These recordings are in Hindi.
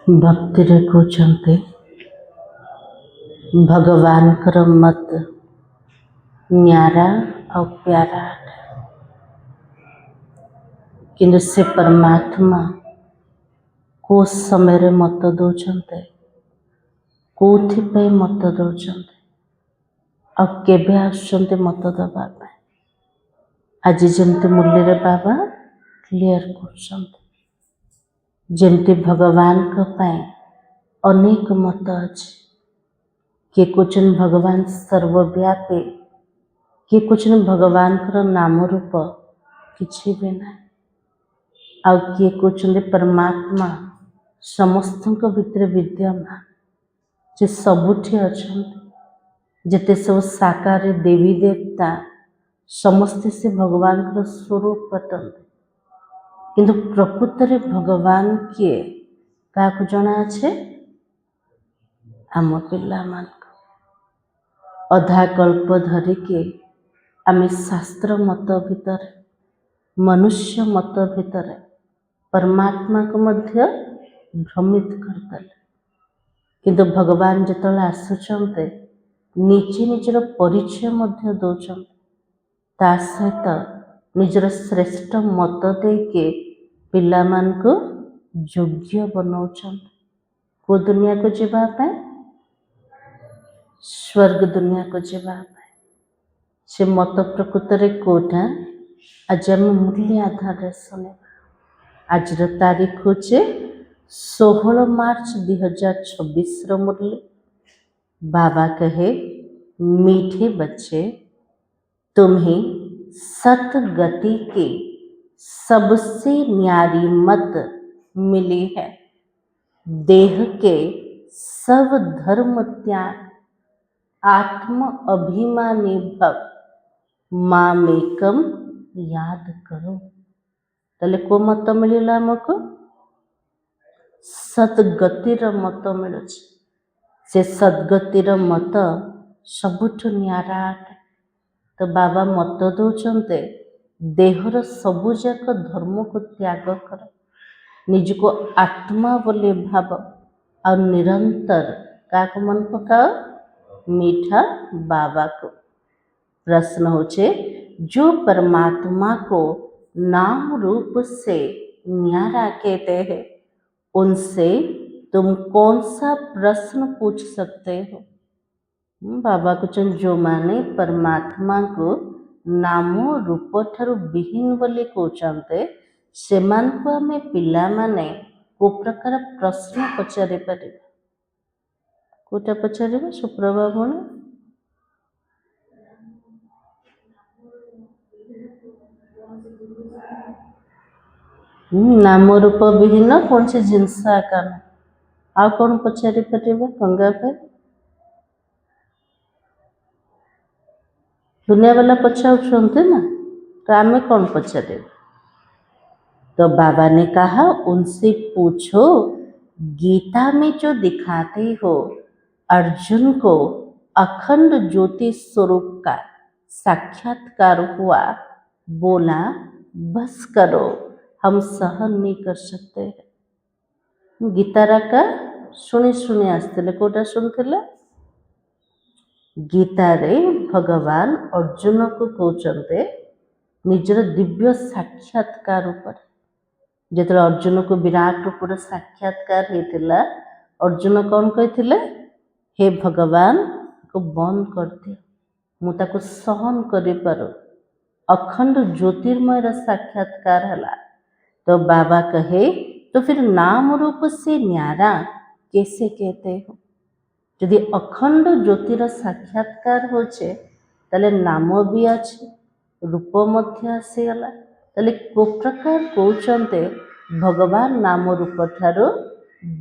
भक्ति रे कहते भगवान कर मत न्यारा और प्यारा किंतु से परमात्मा को समय मत दौरान कौन मत दौरान और केबे आसुंच मत दबापे आज जमती मुरली बाबा क्लियर कर जमती भगवान अनेक मत अच्छे किए कहते भगवान सर्वव्यापी किए कहते भगवान नाम रूप किसी भी ना आ किए कहते परमात्मा समस्त भितर विद्यमान जे सबुठी अच्छा जिते सब साकार देवी देवता समस्ते से भगवान स्वरूप अटंती किंतु प्रकृत में भगवान किए क्या जना अच्छे आम पिला मान अधा कल्प धरिकी आम शास्त्र मत भितर मनुष्य मत भितर परमात्मा को मध्य भ्रमित करते किंतु भगवान जो आसुचंते निजे निजर परिचय मध्य दौरान ता सहित निजर श्रेष्ठ मत देके पिला मान को योग्य बनाउछन को दुनिया को जीवापे स्वर्ग दुनिया को जीवापे से मत प्रकृत रे कोटा आज आम मूल्य आधार सुने आज तारीख हूँ 16 मार्च 2026 मुरली बाबा कहे मीठे बच्चे तुम्हें सत गति की सबसे न्यारी मत मिली है देह के सब धर्म त्याग आत्म अभिमानी भव मामेकम याद करो तले को मत मिलला आमको सदगतिर मत मिलु से सदगतिर मत सबुठ न्यारा तो बाबा मत दौरान देहर सबुजाक धर्म को त्याग कर निज को आत्मा बोले भाव और निरंतर क्या मन पकाओ मीठा बाबा को प्रश्न होचे जो परमात्मा को नाम रूप से न्यारा कहते हैं उनसे तुम कौन सा प्रश्न पूछ सकते हो बाबा कुछ जो माने परमात्मा को नाम रूप ठारू विहीन बोली कहते से मान को आम पिला माने को प्रकार प्रश्न पचारि पारे कोटा पचारे सुप्रभा भूणी नाम रूप विहीन कौन से जिनस आकार आ कौन पचारि पारे गंगा पे दुनिया वाला पचाउछंते ना तो आमे कौन पचारे तो बाबा ने कहा उनसे पूछो गीता में जो दिखाते हो अर्जुन को अखंड ज्योति स्वरूप का साक्षात्कार हुआ बोला बस करो हम सहन नहीं कर सकते गीतारा का शुणी शुणी आसते कोटा शुणुले गीतारे भगवान अर्जुन को कहते निजर दिव्य साक्षात्कार उपर जो अर्जुन को विराट रूप साक्षात्कार होता अर्जुन कौन कहते हे भगवान को बंद कर दियो मुझे सहन कर पार अखंड ज्योतिर्मय साक्षात्कार है तो बाबा कहे तो फिर नाम रूप से न्यारा कैसे कहते हो यदि अखंड ज्योतिर साक्षात्कार होचे ताले नाम भी अच्छे रूप मध्य आसीगला ताले को प्रकार कहते भगवान नाम रूप ठारो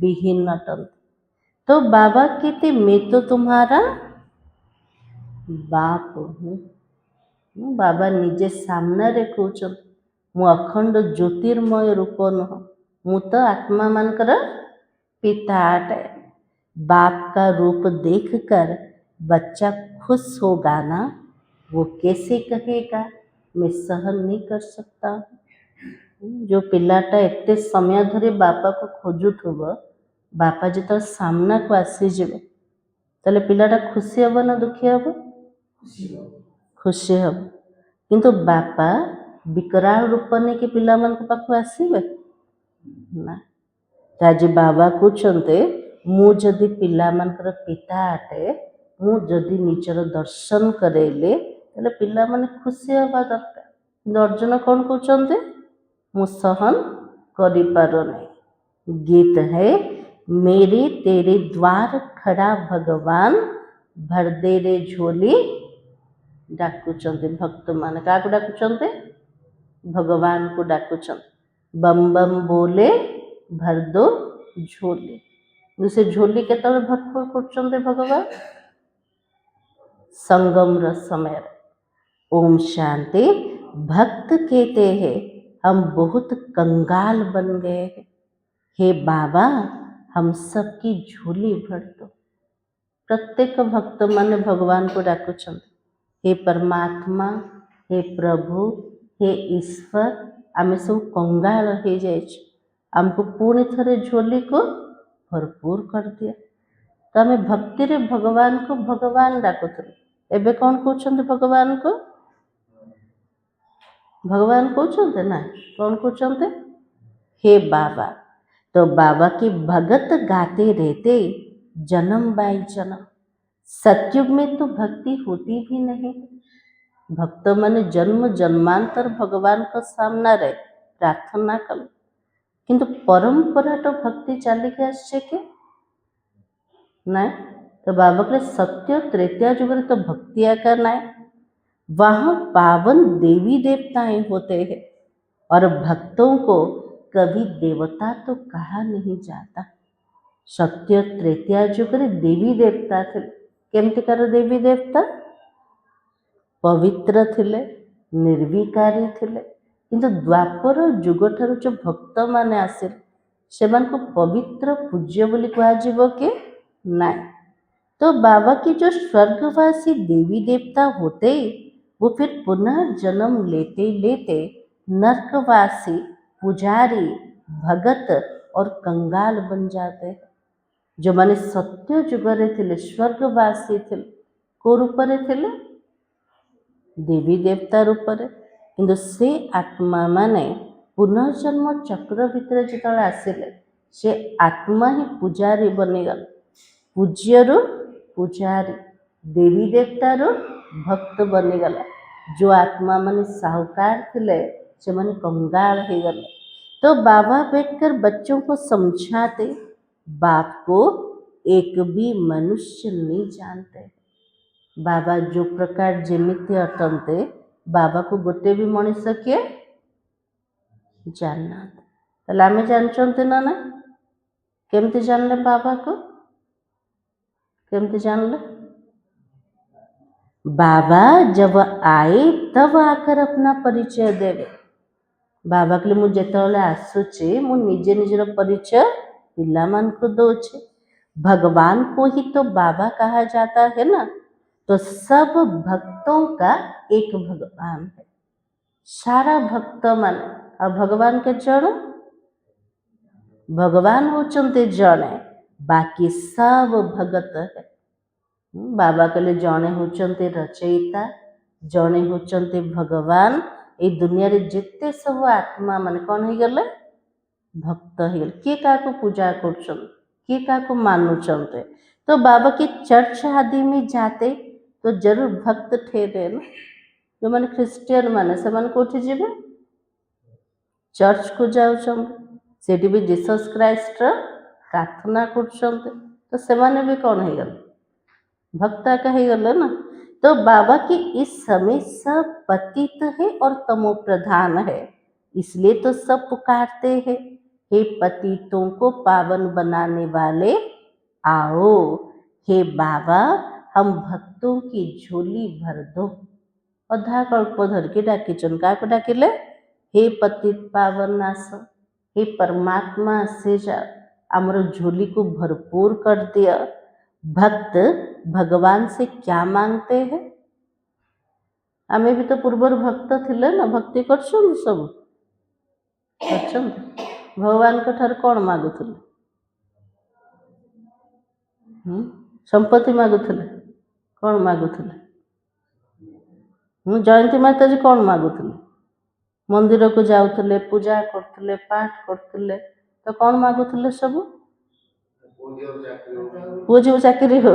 विहीन अटंती तो बाबा कहते मैं तो तुम्हारा बाप हूँ बाबा निजे सामने रे कहते मु अखंड ज्योतिर्मय रूप नुह मु तो आत्मा मानकर पिता अटे बाप का रूप देखकर बच्चा खुश होगा ना वो कैसे कहेगा मैं सहन नहीं कर सकता जो पिलाटा एते समय धरी बापा को खोजुथुब बापा जो सामना को आसीजे ताले पिलाटा खुशी हम ना दुखी हम? खुशी हम। किंतु बापा विकराल रूप नहीं कि पिला मन को पाखु आसीबे ना। तो आज बाबा कहते मु जदि पिला मनकर पिता अटे मु जदि निजर दर्शन करेले ताले पिला माने खुशी हवा दरकार। किंतु अर्जुन कौन कहते मु सहन करि पारो नहीं। गीत है मेरे तेरे द्वार खड़ा भगवान भर दे रे झोली डाकुचंते भक्त मान क्या डाकुचंते भगवान को डाकुचंते बम बम बोले भर दो झोली से झोली के भरपूर कर भगवान संगम समय। ओम शांति। भक्त कहते हैं हम बहुत कंगाल बन गए हैं, हे बाबा हम सबकी झोली भर दो। प्रत्येक भक्त मन भगवान को डाकुचंते हे परमात्मा हे प्रभु हे ईश्वर आम सब कंगाल हो जाए आमको पुणी थरे झोली को भरपूर कर दिया। तो आम भक्ति रे भगवान को भगवान डाकुथुलु एबे कौन कहते भगवान को भगवान कहते ना कौन कहते हे बाबा। तो बाबा की भगत गाते रहते जन्म बाई जन्म। सतयुग में तो भक्ति होती भी नहीं। भक्त माने जन्म जन्मांतर भगवान का सामना रहे प्रार्थना कल किंतु परंपरा तो भक्ति चली के आसे के ना। तो बाबा के सत्य त्रेता युग तो भक्ति आका ना वहाँ पावन देवी देवताएं होते हैं और भक्तों को कभी देवता तो कहा नहीं जाता। सत्य त्रेता युग देवी देवता थे केमती कर देवी देवता पवित्र थिले निर्विकारी थिले किंतु द्वापर युग ठार जो भक्त माने आसिले से पवित्र पूज्य बोली कह के ना। तो बाबा की जो स्वर्गवासी देवी देवता होते वो फिर पुनः जन्म लेते लेते नरकवासी पुजारी भगत और कंगाल बन जाते। जो माने सत्य जुगरे थिले स्वर्गवासी थिले को रूप थिले देवी देवता रूप किंतु से आत्मा माने पुनर्जन्म चक्र भितर जो आसिले से आत्मा ही पुजारी बनीगल। पूज्य पुजारी देवी देवता भक्त बनीगला। जो आत्मा माने साहूकार थिले से माने कंगाल हो गले। तो बाबा बैठकर बच्चों को समझाते बाप को एक भी मनुष्य नहीं जानते। बाबा जो प्रकार जेमिति अटंते बाबा को गोटे भी मनीष किए जानना ताले आमे जानचंते ना ना केमती जानले बाबा को केमती जानले बाबा जब आए तब आकर अपना परिचय देवे। बाबा के लिए मुझे आसुचे मु निजे निजर परिचय पिला मान को दोचे। भगवान को ही तो बाबा कहा जाता है ना। तो सब भक्तों का एक भगवान है। सारा भक्त माने और भगवान के जड़ भगवान होचंते जड़े बाकी सब भगत है। बाबा के लिए जड़े होचंते रचयिता जड़े होचंते भगवान। ए दुनिया रे जिते सब आत्मा माने कौन हो गले भक्त हो गले। किए का को पूजा करछन किए का को मानुचंते। तो बाबा के चर्च आदि में जाते तो जरूर भक्त ठेरे ना। जो माने ख्रिस्टियन माने से माने कोठी जीवे चर्च को जाउछंते सेठी भी जीसस क्राइस्ट प्रार्थना करछंते। तो से माने भी कौन हो गले भक्त का हो गले ना। तो बाबा की इस समय सब पतित है और तमो प्रधान है इसलिए तो सब पुकारते हैं हे पतितों को पावन बनाने वाले आओ। हे बाबा हम भक्तों की झोली भर दो। अधा कल्पधर के डाकीचन का डाकिले हे पतित पावन नाश हे परमात्मा से जा आमर झोली को भरपूर कर दिया। भक्त भगवान से क्या मांगते हैं आमे भी तो पूर्वर भक्त थिले ना भक्ति करछन सब करछन भगवान के ठार कौन मागुथिले संपत्ति मागुले कौन मागुले जयंती माताजी कौन मागुले मंदिर को जाऊले पूजा करते पाठ करते तो कौन मागुले सब पुओ झील चाकरी हो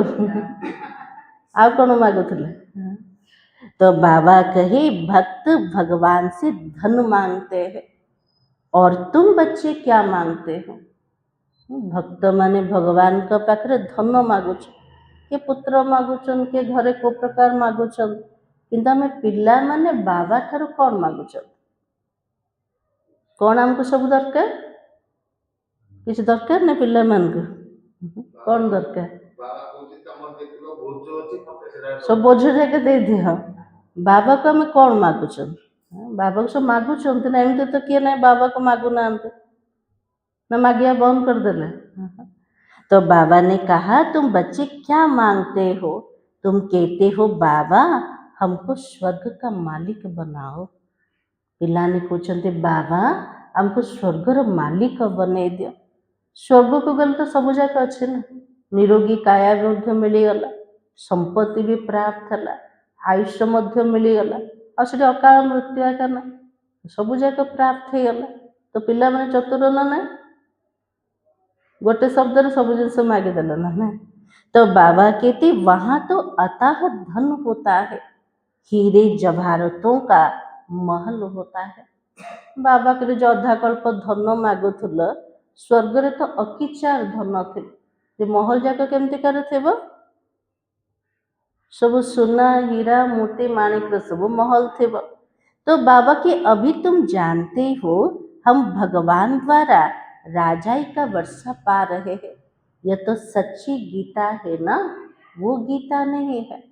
आ कौन मागुले तो बाबा कहे भक्त भगवान से धन मांगते हैं और तुम बच्चे क्या मांगते हो भक्त माने भगवान का पाखरे धन मागुच के पुत्र मागुचन के घरे को प्रकार मागुचन किंतु आम पिला माने बाबा ठारू कौन मागुचन कौन आमको सब दरकार किसी दरकार नहीं पिला मान को कौन दरकार सब बोझ जाके दे दिह बाबा को आम कौन मागुचन बाबा को सब मागुचन ना एमती तो किए ना बाबा को मागु ना ना मागिया बंद कर देले तो बाबा ने कहा तुम बच्चे क्या मांगते हो तुम कहते हो बाबा हमको स्वर्ग का मालिक बनाओ पिला ने कहते बाबा हमको स्वर्गर मालिक बने दियो स्वर्ग को गले तो सब जाक अच्छे ना निरोगी काया मिलगला संपत्ति भी प्राप्त है आयुष्य मिलगला और अकाल मृत्यु आका ना सब जाक प्राप्त हो गला तो पिला मैंने चतुर ना ना गोटे शब्द सब जिन मागिदेल ना ना तो बाबा कहते वहां तो अतः धन होता है हीरे जवाहरतों का महल होता है बाबा के जो अधाकल्प धन मागुल स्वर्ग रे तो अकिचार धन थे महल जाक केमती कार थे सब सुना हीरा मोती माणिक सब महल थे तो बाबा के अभी तुम जानते हो हम भगवान द्वारा राजाई का वर्षा पा रहे हैं यह तो सच्ची गीता है ना वो गीता नहीं है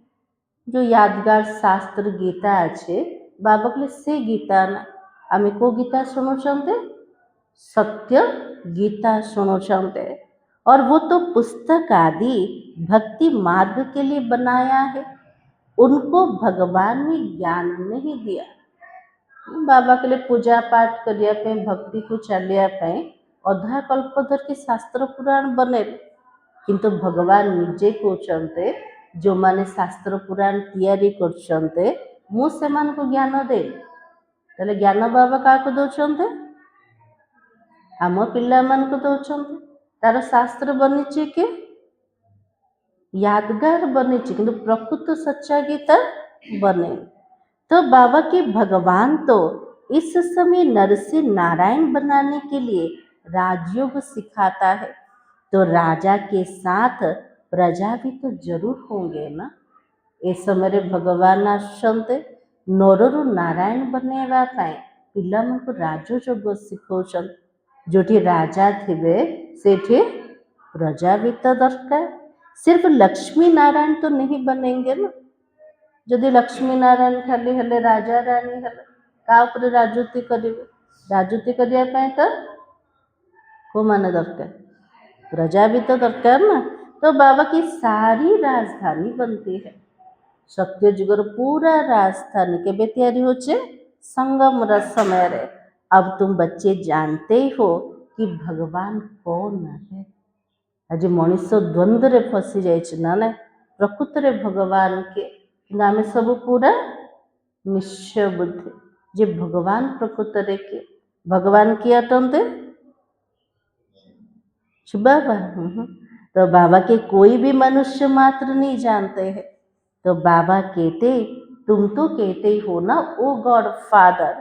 जो यादगार शास्त्र गीता अच्छे बाबा के से गीता ना आम को गीता शुणुचंते सत्य गीता शुणुचंते और वो तो पुस्तक आदि भक्ति मार्ग के लिए बनाया है उनको भगवान ने ज्ञान नहीं दिया बाबा के लिए पूजा पाठ करने भक्ति को चलिए अधा कल्पधर के शास्त्र पुराण बने किंतु भगवान निजे कहते जो माने शास्त्र पुराण तैयारी करछन्ते मु सेमान को ज्ञान दे तले ज्ञान बाबा क्या दौरान आम पिला मान को दौरान तार शास्त्र बनी के यादगार बनी किंतु प्रकृत सच्चा गीता बने तो बाबा के भगवान तो इस समय नरसिंह नारायण बनाने के लिए राजयोग सिखाता है तो राजा के साथ प्रजा भी तो जरूर होंगे ना ए समय भगवान आसते नरु नारायण बनवा पिला को राजयोग शिखौन जो राजा थे से प्रजा भी तो दरकार सिर्फ लक्ष्मी नारायण तो नहीं बनेंगे ना जदि लक्ष्मी नारायण खाली हेले राजा रानी हेले का राजनीति करेंगे राजनीति करने तो को माने दरकार प्रजा भी तो दरकार ना तो बाबा की सारी राजधानी बनती है सत्य जुगर पूरा राजधानी के तैयारी होचे संगम समय रे अब तुम बच्चे जानते हो कि भगवान कौन है आज मनीष द्वंद्व रे फसी जाइए ना ना प्रकृत रे भगवान के आम सब पूरा निश्चय बुद्धि जे भगवान प्रकृत रे के भगवान किए अटंते बाबा तो बाबा के कोई भी मनुष्य मात्र नहीं जानते हैं तो बाबा कहते तुम तो कहते हो ना ओ गॉड फादर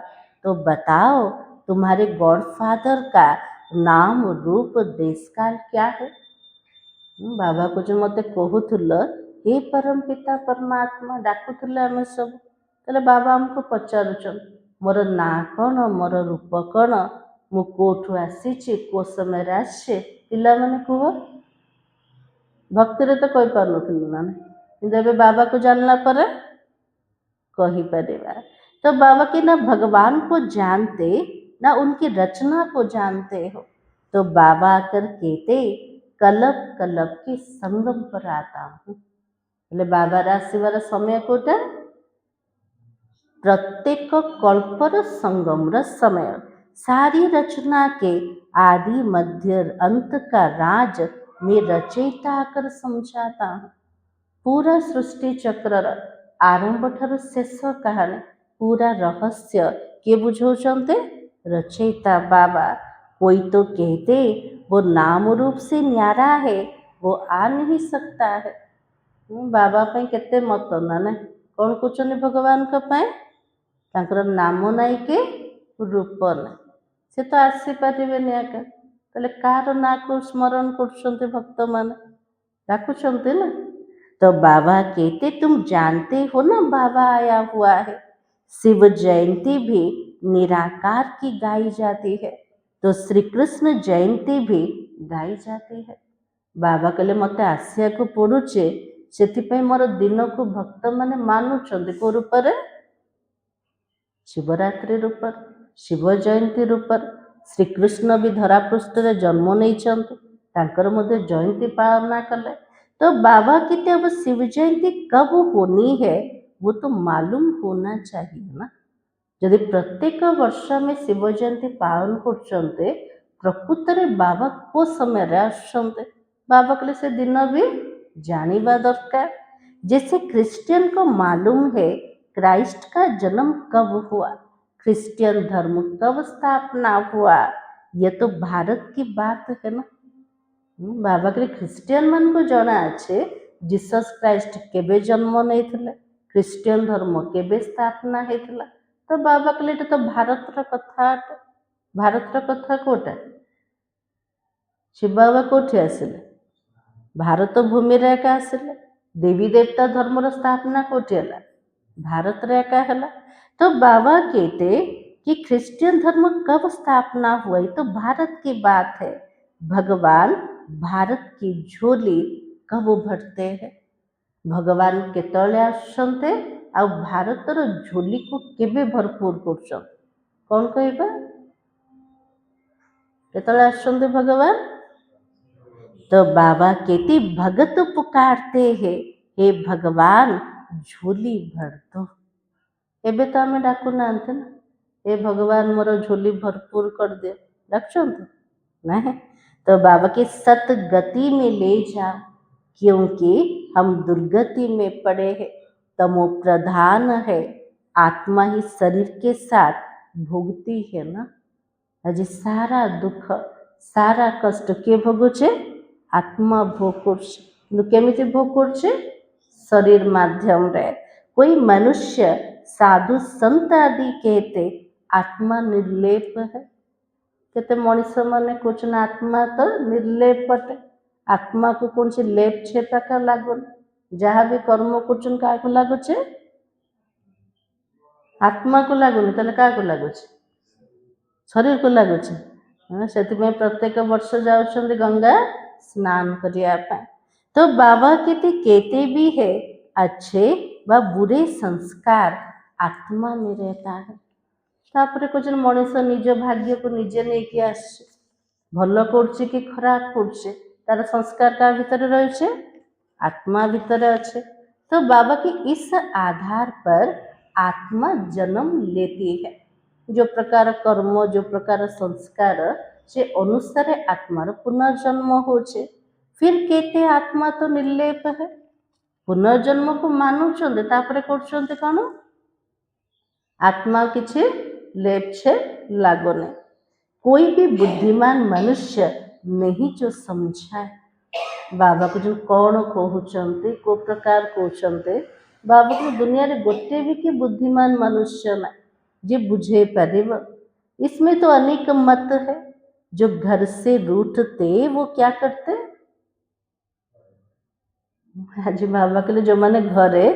तो बताओ तुम्हारे गॉड फादर का नाम रूप देशकाल क्या है बाबा को जो मत कहूल हे परम पिता परमात्मा डाकुले आम सब तेल बाबा हमको पचारुचन मोर ना कौन मोर रूप कौन मु कोठू आसी को समय आसे पिला माने कह भक्ति रे तो कही पार ना कि बाबा को जानला पर कही परिवार तो बाबा के ना भगवान को जानते ना उनकी रचना को जानते हो तो बाबा आकर कहते कलप कलप के संगम पर आता हूँ बाबा आसवर समय कोटा प्रत्येक कल्पर संगम समय सारी रचना के आदि मध्य अंत का राज मैं रचयिता आकर समझाता हूँ। पूरा सृष्टि चक्रर आरंभ ठाରୁ शेष कहानी पूरा रहस्य किए बुझाउछन्ते? रचयिता बाबा। कोई तो कहते वो नाम रूप से न्यारा है, वो आ नहीं सकता है। बाबा ପାଇଁ କେତେ ମତ ନା ନା କ'ଣ କହୁଛନ୍ତି ଭଗବାନଙ୍କ ପାଇଁ? ତାଙ୍କର ନାମ ନାହିଁ କି ରୂପ ନାହିଁ, ସେ ତ ଆସିପାରିବେନି ଆକା। ତାହେଲେ କାହାର ନାଁକୁ ସ୍ମରଣ କରୁଛନ୍ତି ଭକ୍ତମାନେ? ଡାକୁଛନ୍ତି ନା। तो बाबा कहते तुम जानते हो ना बाबा आया हुआ है। शिव जयंती भी निराकार की गाई जाती है, तो श्री कृष्ण जयंती भी गाई जाती है। बाबा कहले मते आसियाको पड़ुचे, सेथिपाई मोर दिन को भक्त माने मानुचंती को रूपरे? शिवरात्रि रूपर, शिव जयंती रूपर। श्रीकृष्ण भी धरापृष्ठ रे जन्म नहीं तांकर मध्य जयंती पालना कले। तो बाबा कहते अब शिव जयंती कब होनी है वो तो मालूम होना चाहिए ना। यदि प्रत्येक वर्ष में शिव जयंती पालन करते प्रकृत में बाबा को समय रे आसुचंते, बाबा कहले से दिन भी जानिबा दरकार। जैसे क्रिश्चियन को मालूम है क्राइस्ट का जन्म कब हुआ, क्रिश्चियन धर्म कब स्थापना हुआ, ये तो भारत की बात है ना। बाबा कहले क्रिश्चियन मान को जना अच्छे जीसस क्राइस्ट केबे जन्म नहीं थिले, क्रिश्चियन धर्म केबे स्थापना हेथिला। तो बाबा कहले तो भारत रा कथा, भारत रा कथा कोटा शिव बाबा कोठी आसिले? भारत भूमि रे एका आसिले। देवी देवता धर्म स्थापना कोठी हला? भारत रे एका हला। तो बाबा कहते कि क्रिश्चियन धर्म कब स्थापना हुआ, तो भारत की बात है। भगवान भारत की झोली कब भरते हैं, भगवान केतले आसुचंते आ भारतर झोली को केबे भरपूर करछन कौन कहबा? केतले आसुचंते भगवान? तो बाबा कहते भगत पुकारते हैं हे भगवान झोली भर दो। एबे तो आम डाकू ना ए भगवान मोर झोली भरपूर कर दे, डाकुचंत नहीं। तो बाबा के सत गति में ले जाओ क्योंकि हम दुर्गति में पड़े हैं, तमो प्रधान है, आत्मा ही शरीर के साथ भोगती है ना। आज सारा दुख सारा कष्ट के भोगुचे? आत्मा भोग कर। केमिति भोग कर? शरीर माध्यम रे। कोई मनुष्य साधु संत आदि कहते आत्मा निर्लेप है। केते मनीष माने कहते आत्मा तो निर्लेप अटे, आत्मा को कौन सी लेप छेपा का लागुन, जहाँ भी कर्म कर क्या लगुचे? आत्मा को लगुनि, ताले क्या लगुचे? शरीर को लगुचे। से प्रत्येक वर्ष जाउछन्ति गंगा स्नान करिया पाए। तो बाबा कहते भी है अच्छे व बुरे संस्कार आत्मा में रहता है। तापर कुछ मनीष निज भाग्य को निजे नहीं आस भल कर कि खराब कर तार संस्कार का भीतर रहे आत्मा भीतर अच्छे। तो बाबा की इस आधार पर आत्मा जन्म लेती है। जो प्रकार कर्म जो प्रकार संस्कार से अनुसार आत्मार पुनर्जन्म होचे। फिर कहते आत्मा तो निर्लेप है, पुनर्जन्म को मानुचंदे तापरे करचंदे कौन? आत्मा किछि लेप छे लागोने। कोई भी बुद्धिमान मनुष्य नहीं जो समझाए बाबा को जो कौन कहते को प्रकार कहते बाबा को दुनिया रे गोटे भी कि बुद्धिमान मनुष्य ना जे बुझे पारिब। इसमें तो अनेक मत है। जो घर से रूठते वो क्या करते? आज बाबा के लिए जो माने घरे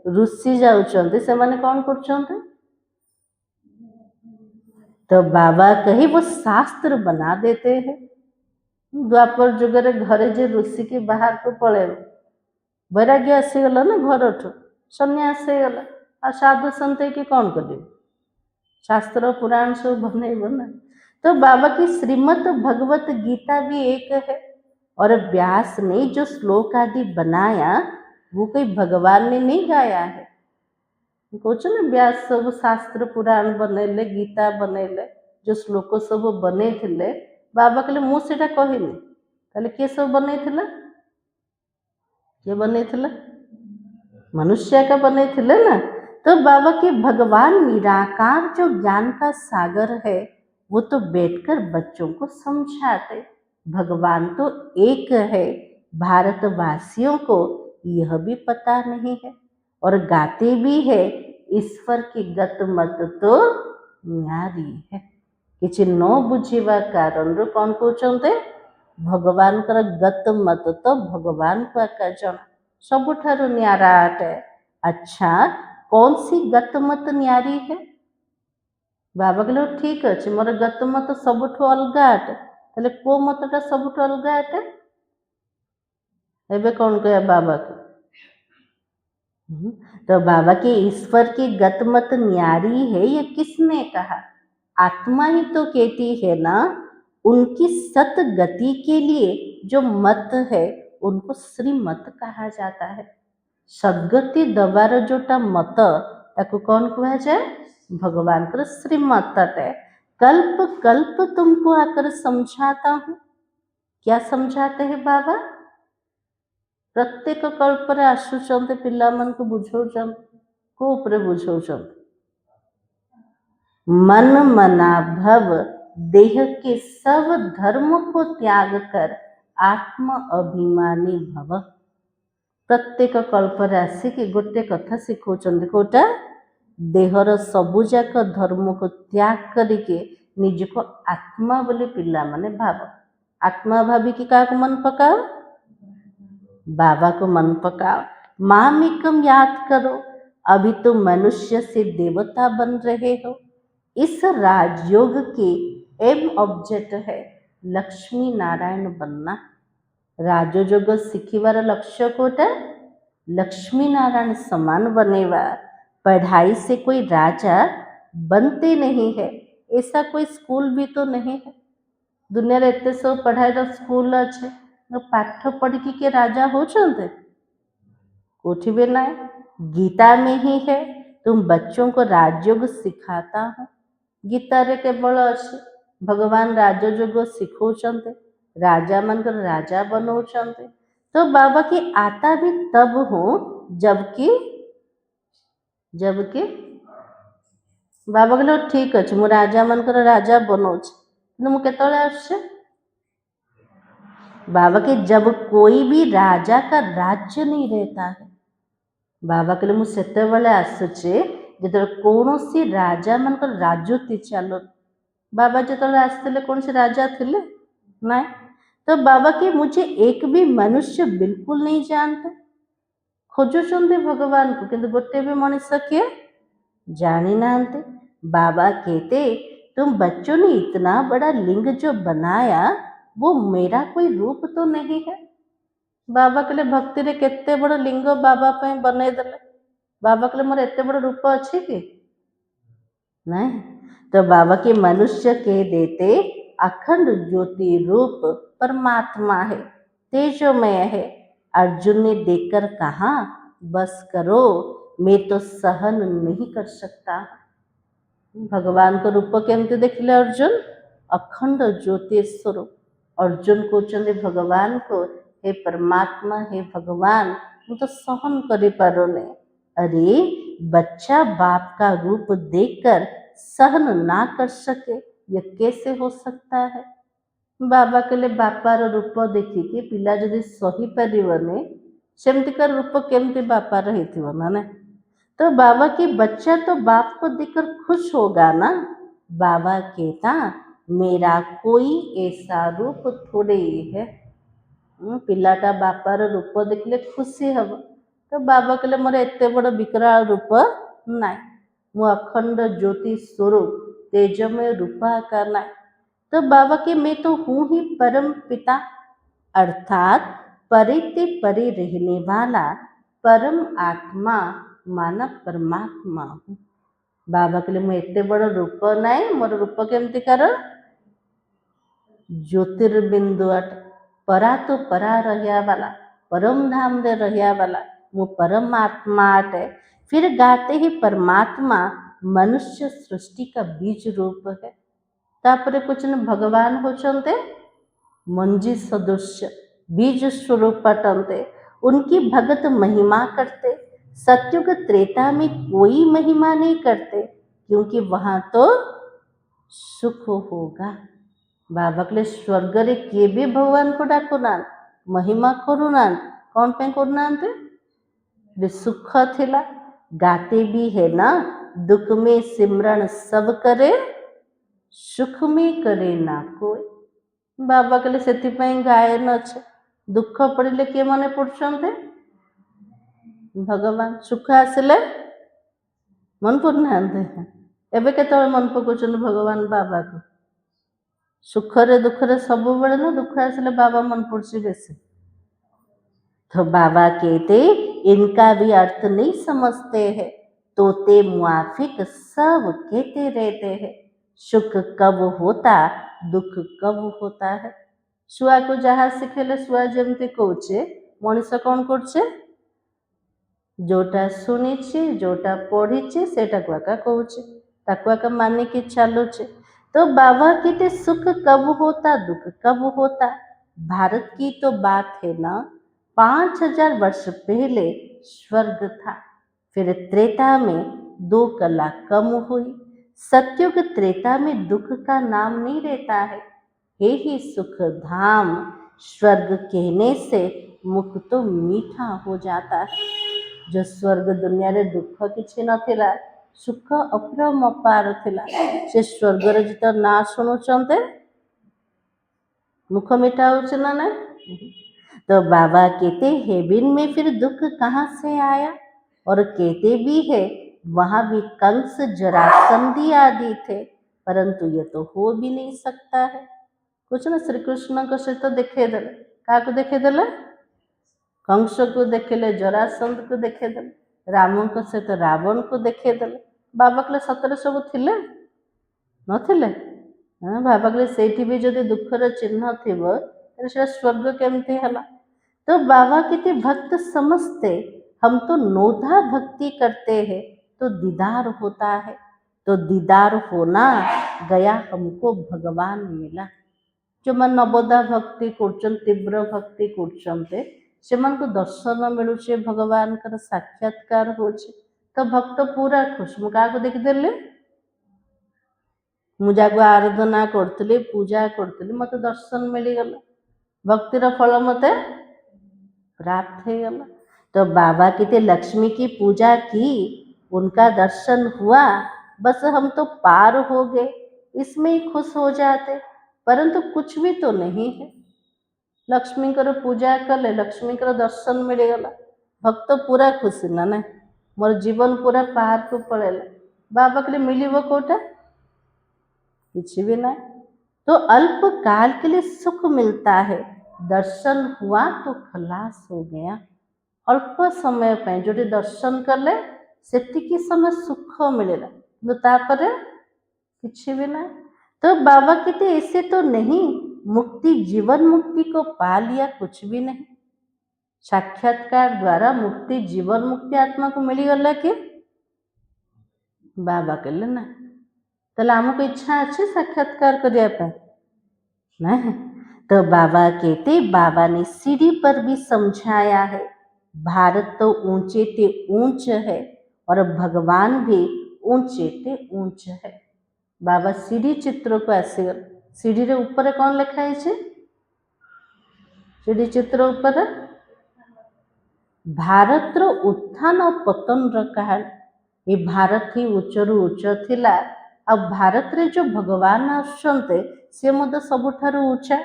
रुसी जाउचंते से माने कौन करचंते? तो बाबा कहे वो शास्त्र बना देते हैं। द्वापर जुग रे घरे जे ऋषि के बाहर को पड़े वैराग्य आसीगला ना घर ठू सन्यास गला आ साधु संत कि कौन कर शास्त्र पुराण सब बनेब ना। तो बाबा की श्रीमद भगवत गीता भी एक है और व्यास ने जो श्लोक आदि बनाया वो कोई भगवान ने नहीं गाया है। कौच ना व्यास सब शास्त्र पुराण बनैले गीता बनैले जो श्लोक सब बने थे बाबा कहले मुझे कहनी ताले किए सब बनैथिले किए बनैथिले मनुष्य का बनैथिले ना। तो बाबा के भगवान निराकार जो ज्ञान का सागर है वो तो बैठकर बच्चों को समझाते। भगवान तो एक है, भारतवासियों को यह भी पता नहीं है और गाते भी है ईश्वर की गत मत तो न्यारी है। किसी न बुझीवा कारण कौन कहते भगवान गत मत तो भगवान को एका जन सबुठारु न्यारा अटे। अच्छा कौन सी गत मत न्यारी है? बाबा कहले ठीक अच्छे मोर गत मत सबुठु अलगा अटे। ताले को मतटा सबुठु अलगा अटे? एबे कौन कहे बाबा को? तो बाबा के ईश्वर की गत मत न्यारी है ये किसने कहा? आत्मा ही तो कहती है ना। उनकी सत गति के लिए जो मत है उनको श्रीमत कहा जाता है। सद्गति दबार जोटा मत ताको कौन कहा जाए? भगवान कर श्रीमत है। कल्प कल्प तुमको आकर समझाता हूँ। क्या समझाते हैं बाबा? प्रत्येक कल्प आसुचंते पिला मन को बुझाउचंत को ऊपर बुझाउचंत मन मना भव देह के सब धर्म को त्याग कर आत्म अभिमानी भव। प्रत्येक कल्प आसिक गोटे कथा शिखौचंती कोटा देहर सबुजाक धर्म को त्याग करके निजको आत्मा बोले पिला माने भाव। आत्मा भाविकी क्या मन पकाओ? बाबा को मन पकाओ। मामिकम याद करो, अभी तो मनुष्य से देवता बन रहे हो। इस राजयोग के एम ऑब्जेक्ट है लक्ष्मी नारायण बनना। राजयोग शिखिबार लक्ष्य कोटा लक्ष्मी नारायण समान बनेवा। पढ़ाई से कोई राजा बनते नहीं है, ऐसा कोई स्कूल भी तो नहीं है। दुनिया रे एते सब पढ़ाई स्कूल अच्छे पाठ पढ़ी के राजा होचंते कोठी भी ना। गीता में ही है तुम बच्चों को राजयोग सिखाता हूँ। गीता रे केवल अच्छे भगवान राजयोग सिखौचंते, राजा मन को राजा बनौचंते। तो बाबा की आता भी तब हो जबकि बाबा कहले ठीक अच्छे मु राजा मन को राजा बनौछ मु केतले आछे बाबा के जब कोई भी राजा का राज्य नहीं रहता है। बाबा कहले मु सेतेबेले आसुचे जेते कौनसी राजा मन को राजूति चलो। बाबा जेतेबेले आसथिले कौन से राजा थिले ना। तो बाबा के मुझे एक भी मनुष्य बिल्कुल नहीं जानते। खोजुचंदे भगवान को किंतु गोटे भी मनुष्य के जानी नांते। बाबा कहते तुम बच्चों ने इतना बड़ा लिंग जो बनाया वो मेरा कोई रूप तो नहीं है। बाबा कहले भक्ति रे केते बड़ लिंग बाबा पे बने देले। बाबा कहले मोर एते बड़ रूप अच्छे कि नहीं। तो बाबा के मनुष्य के देते अखंड ज्योति रूप परमात्मा है, तेजोमय है। अर्जुन ने देखकर कहा बस करो मैं तो सहन नहीं कर सकता। भगवान को रूप केमती देखले अर्जुन? अखंड ज्योति स्वरूप। अर्जुन कहते भगवान को हे परमात्मा हे भगवान मु तो सहन करि पारुने। अरे बच्चा बाप का रूप देखकर सहन ना कर सके यह कैसे हो सकता है? बाबा कहले बापार रूप देखिके पिला जदि सही पारिबने सेमतिका रूप केमती बापार हेथिबो ना। तो बाबा की बच्चा तो बाप को देखकर खुश होगा ना। बाबा कहता मेरा कोई ऐसा रूप थोड़े ही है। पिलाटा बापार रूप देखले खुशी हब। तो बाबा कहले मोर एते बड़ विकराल रूप ना, मु अखंड ज्योति स्वरूप तेजमय रूपा का ना। तो बाबा के मैं तो हूँ ही परम पिता अर्थात परे ते परे रहने वाला परम आत्मा माना परमात्मा हूँ। बाबा कहले मु एते बड़ रूप नाई, मोर रूप केमती कर? ज्योतिर्बिंदु अट परा तो परा रहिया वाला परम धाम रे रहिया वाला मु परमात्मा अटे। फिर गाते ही परमात्मा मनुष्य सृष्टि का बीज रूप है। तापरे कुछ न भगवान होचंते मंजी सदृश बीज स्वरूप अटंते, उनकी भगत महिमा करते। सत्युग त्रेता में कोई महिमा नहीं करते, क्योंकि वहां तो सुख होगा। बाबा कहले स्वर्ग रे किए भी भगवान को डाकुना महिमा करूना कौन पे करूना सुख थिला गाते भी है ना, दुख में सिमरण सब करे, सुख में करे ना कोई। बाबा कहले से गायन अच्छे, दुख पड़े किए मन पड़ते भगवान, सुख आसिले मन पड़ना एबे केत मन पकाउछन भगवान बाबा को, सुखरे दुखरे सब बेले ना, दुख आसिले बाबा मन पड़सी बेसी। तो बाबा कहते इनका भी अर्थ नहीं समझते हैं, तोते मुआफिक सब कहते रहते हैं, सुख कब होता दुख कब होता है। शुआ को जहाँ शिखेले शुआ जमती कौचे मनीष कौन करछे, जोटा शुणीचे जोटा पढ़ीचे सेटाकु आका कौचे, ताकु आका मानिकी चालुचे। तो बाबा कहते सुख कब होता दुख कब होता। भारत की तो बात है ना, 5000 वर्ष पहले स्वर्ग था, फिर त्रेता में 2 कला कम हुई। सत्युग त्रेता में दुख का नाम नहीं रहता है, हे ही सुख धाम, स्वर्ग कहने से मुख तो मीठा हो जाता है। जो स्वर्ग दुनिया रे दुख किछि नथिला, सुख अपरम अपार थिला, से स्वर्ग रे जित ना शुणुचंते मुख मीठा होचे ना नहीं। तो बाबा कहते हेबिन में फिर दुख कहाँ से आया, और कहते भी है वहां भी कंस जरासंधी आदि थे, परंतु ये तो हो भी नहीं सकता है। कुछ ना श्री कृष्ण को से तो देखे दे, क्या को देखे देले, कंस को देखेले, जरासंध को देखे देले, राम को से तो रावण को देखे देले। बाबा कहले सतरे सब थिले नथिले, बाबा कहले सेठी भी जदि दुखर चिन्ह थिबो तो से स्वर्ग केमती हला। तो बाबा कहते भक्त समझते हम तो नोधा भक्ति करते हैं तो दीदार होता है, तो दीदार होना गया हमको भगवान मिला। जो मन नवोदा भक्ति करछन तीव्र भक्ति करछन्ते सेमान को दर्शन मिलुचे, भगवान कर साक्षात्कार होचे, तो भक्त पूरा खुश। मु का को देखि देले, मु जागो आराधना करतली पूजा करतली मते दर्शन मिली गला, भक्तिर फल मते प्राप्त हो गला। तो बाबा कहते लक्ष्मी की पूजा की, उनका दर्शन हुआ, बस हम तो पार हो गए, इसमें ही खुश हो जाते, परंतु कुछ भी तो नहीं है। लक्ष्मी कर पूजा कले, लक्ष्मी कर दर्शन मिल गला, भक्त पूरा खुशी ना ना, मोर जीवन पूरा पार को पड़ेला। बाबा के लिए मिलिबो कोटा किसी भी ना। तो अल्प काल के लिए सुख मिलता है, दर्शन हुआ तो खलास हो गया। अल्प समय पे जो दर्शन कले सेतिकी समय सुख मिलेला, तो तापरे किसी भी ना। तो बाबा कहते ऐसे तो नहीं, मुक्ति जीवन मुक्ति को पा लिया कुछ भी नहीं, साक्षात्कार द्वारा मुक्ति जीवन मुक्ति आत्मा को मिली गला कि बाबा कहले ना। तो आमको इच्छा अच्छे साक्षात्कार करने नहीं। तो बाबा कहते बाबा ने सीढ़ी पर भी समझाया है, भारत तो ऊंचे ते ऊंच है और भगवान भी ऊंचे ते ऊंच है। बाबा सीढ़ी चित्र को ऐसे सीढ़ी रे ऊपर कौन लिखा है, सीढ़ी चित्र ऊपर भारत रो उत्थान और पतन रो कहानी। ये भारत ही उच्चरु उच्च थिला, अब भारत रे जो भगवान आसुचंते से मध्य सबुठारु ऊंचा।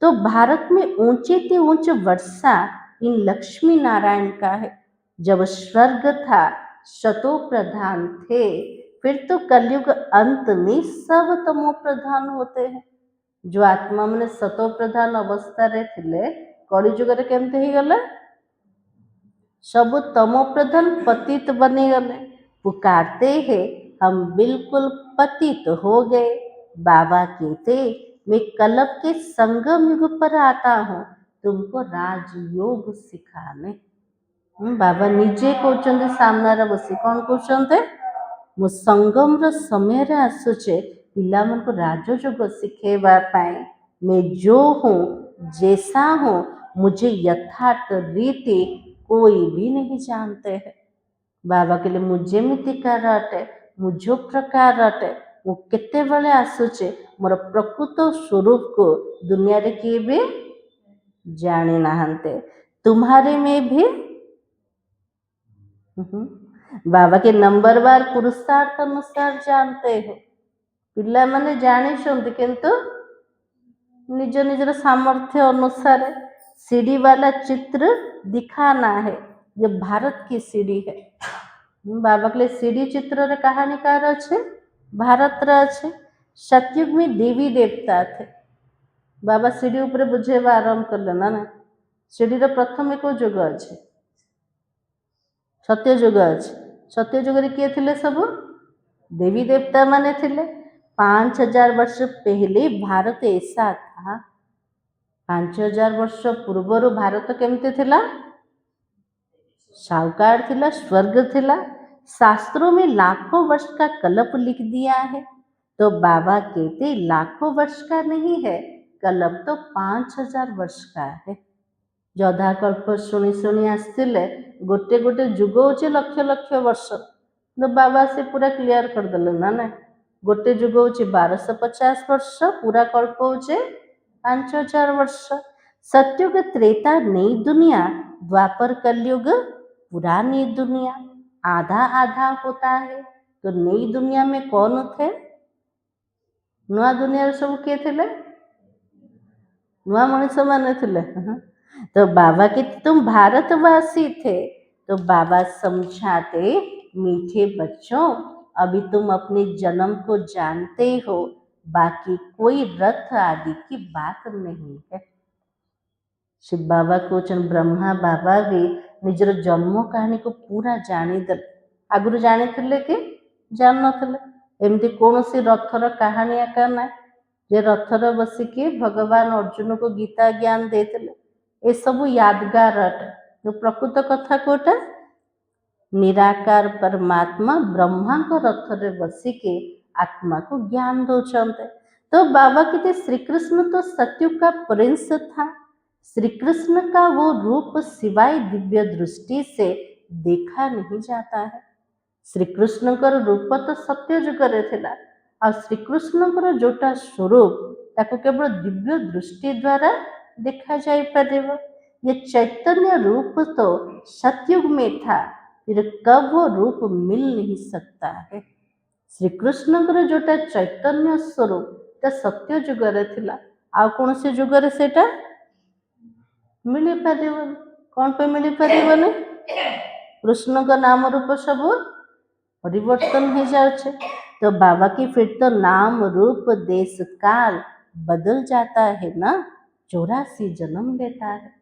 तो भारत में ऊंचे ते ऊंच वर्षा इन लक्ष्मी नारायण का है। जब स्वर्ग था शतो प्रधान थे, फिर तो कलयुग अंत में सब तमो प्रधान होते हैं। जो आत्मा मैंने शतो प्रधान अवस्था रे थिले कलिजुग रे केमते ही गले, सब तमो प्रधान पतित बने गले। पुकारते हैं हम बिल्कुल पतित हो गए। बाबा कहते मैं कल्प के संगम युग पर आता हूँ तुमको राजयोग सिखाने। बाबा निजे कहते सामने बसी कौन कहते मु संगम रो समय आसुचे पिला मन को राजयोग शिखेबा पाए, मैं जो हूँ जैसा हूँ मुझे यथार्थ रीति कोई भी नहीं जानते हैं। बाबा कहले मु जेमितिकार अटे मु जो प्रकार अटे मु केतेबेले आसुचे मोर प्रकृत स्वरूप को दुनिया रे किए भी जानी नाहंते तुम्हारे में भी बाबा के नंबरवार पुरुषार्थ अनुसार जानते हो पिला माने जानी किंतु निज निजर सामर्थ्य अनुसार सीढ़ी वाला चित्र दिखाना है। ये भारत की सीढ़ी है। बाबा के सीढ़ी चित्र रे कहानीकार अच्छे भारत रे अच्छे सतयुग में देवी देवता थे। बाबा सीढ़ी ऊपर बुझेवा आरंभ करले ना सीढ़ी रे प्रथम एक जुग अच्छे सत्य जुग अच्छे सत्य जुग रे किए थिले सब देवी देवता माने थिले 5000 वर्ष पहले भारत ऐसा था। 5000 वर्ष पूर्वर भारत केमती थिला साहूकार थिला स्वर्ग थिला। शास्त्रों में लाखों वर्ष का कल्प लिख दिया है तो बाबा कहते लाखों वर्ष का नहीं है कल्प तो 5000 वर्ष का है। जोधा कल्प शुणी शुणी आसते गोटे गोटे जुग हो लक्ष लक्ष वर्ष तो बाबा से पूरा क्लियर करदे ना गोटे जुग हो 1250 वर्ष पूरा कल्प हो 5000 वर्ष। सत्युग त्रेता नई दुनिया द्वापर कलयुग पुरानी दुनिया आधा आधा होता है। तो नई दुनिया में कौन थे नुआ दुनिया सब किए थे नुआ मनुष्य माने थे। तो बाबा के तुम भारतवासी थे तो बाबा समझाते मीठे बच्चों अभी तुम अपने जन्म को जानते हो बाकी कोई रथ आदि की बात नहीं है। शिव बाबा को ब्रह्मा बाबा भी निजर जन्म कहानी को पूरा जानीदे आगुरी जानी कि जान नथिले एमती कौन सी रथर कहानी आका ना जे रथर बसिकी भगवान अर्जुन को गीता ज्ञान देते ए सब यादगार अटे। जो प्रकृत कथा कोटा निराकार परमात्मा ब्रह्मा को रथ रे बसिके आत्मा को ज्ञान दौरान। तो बाबा कहते श्री कृष्ण तो सत्युग का प्रिंस था। श्री कृष्ण का वो रूप सिवाय दिव्य दृष्टि से देखा नहीं जाता है। श्री कृष्ण का रूप तो सत्य जुगरे थिला और श्री कृष्ण का जोटा स्वरूप ताको केवल दिव्य दृष्टि द्वारा देखा जाई परिबो। ये चैतन्य रूप तो सतयुग में था फिर कब वो रूप मिल नहीं सकता है। श्री कृष्ण का जोटा चैतन्य स्वरूप तो सत्य जुगरे थिला आ कौन से जुगरे सेटा मिली पारिबन कौन पे मिली पारिबन कृष्ण का नाम रूप सब परिवर्तन हो जाए। तो बाबा की फिर तो नाम रूप देश काल बदल जाता है ना 84 जन्म लेता है।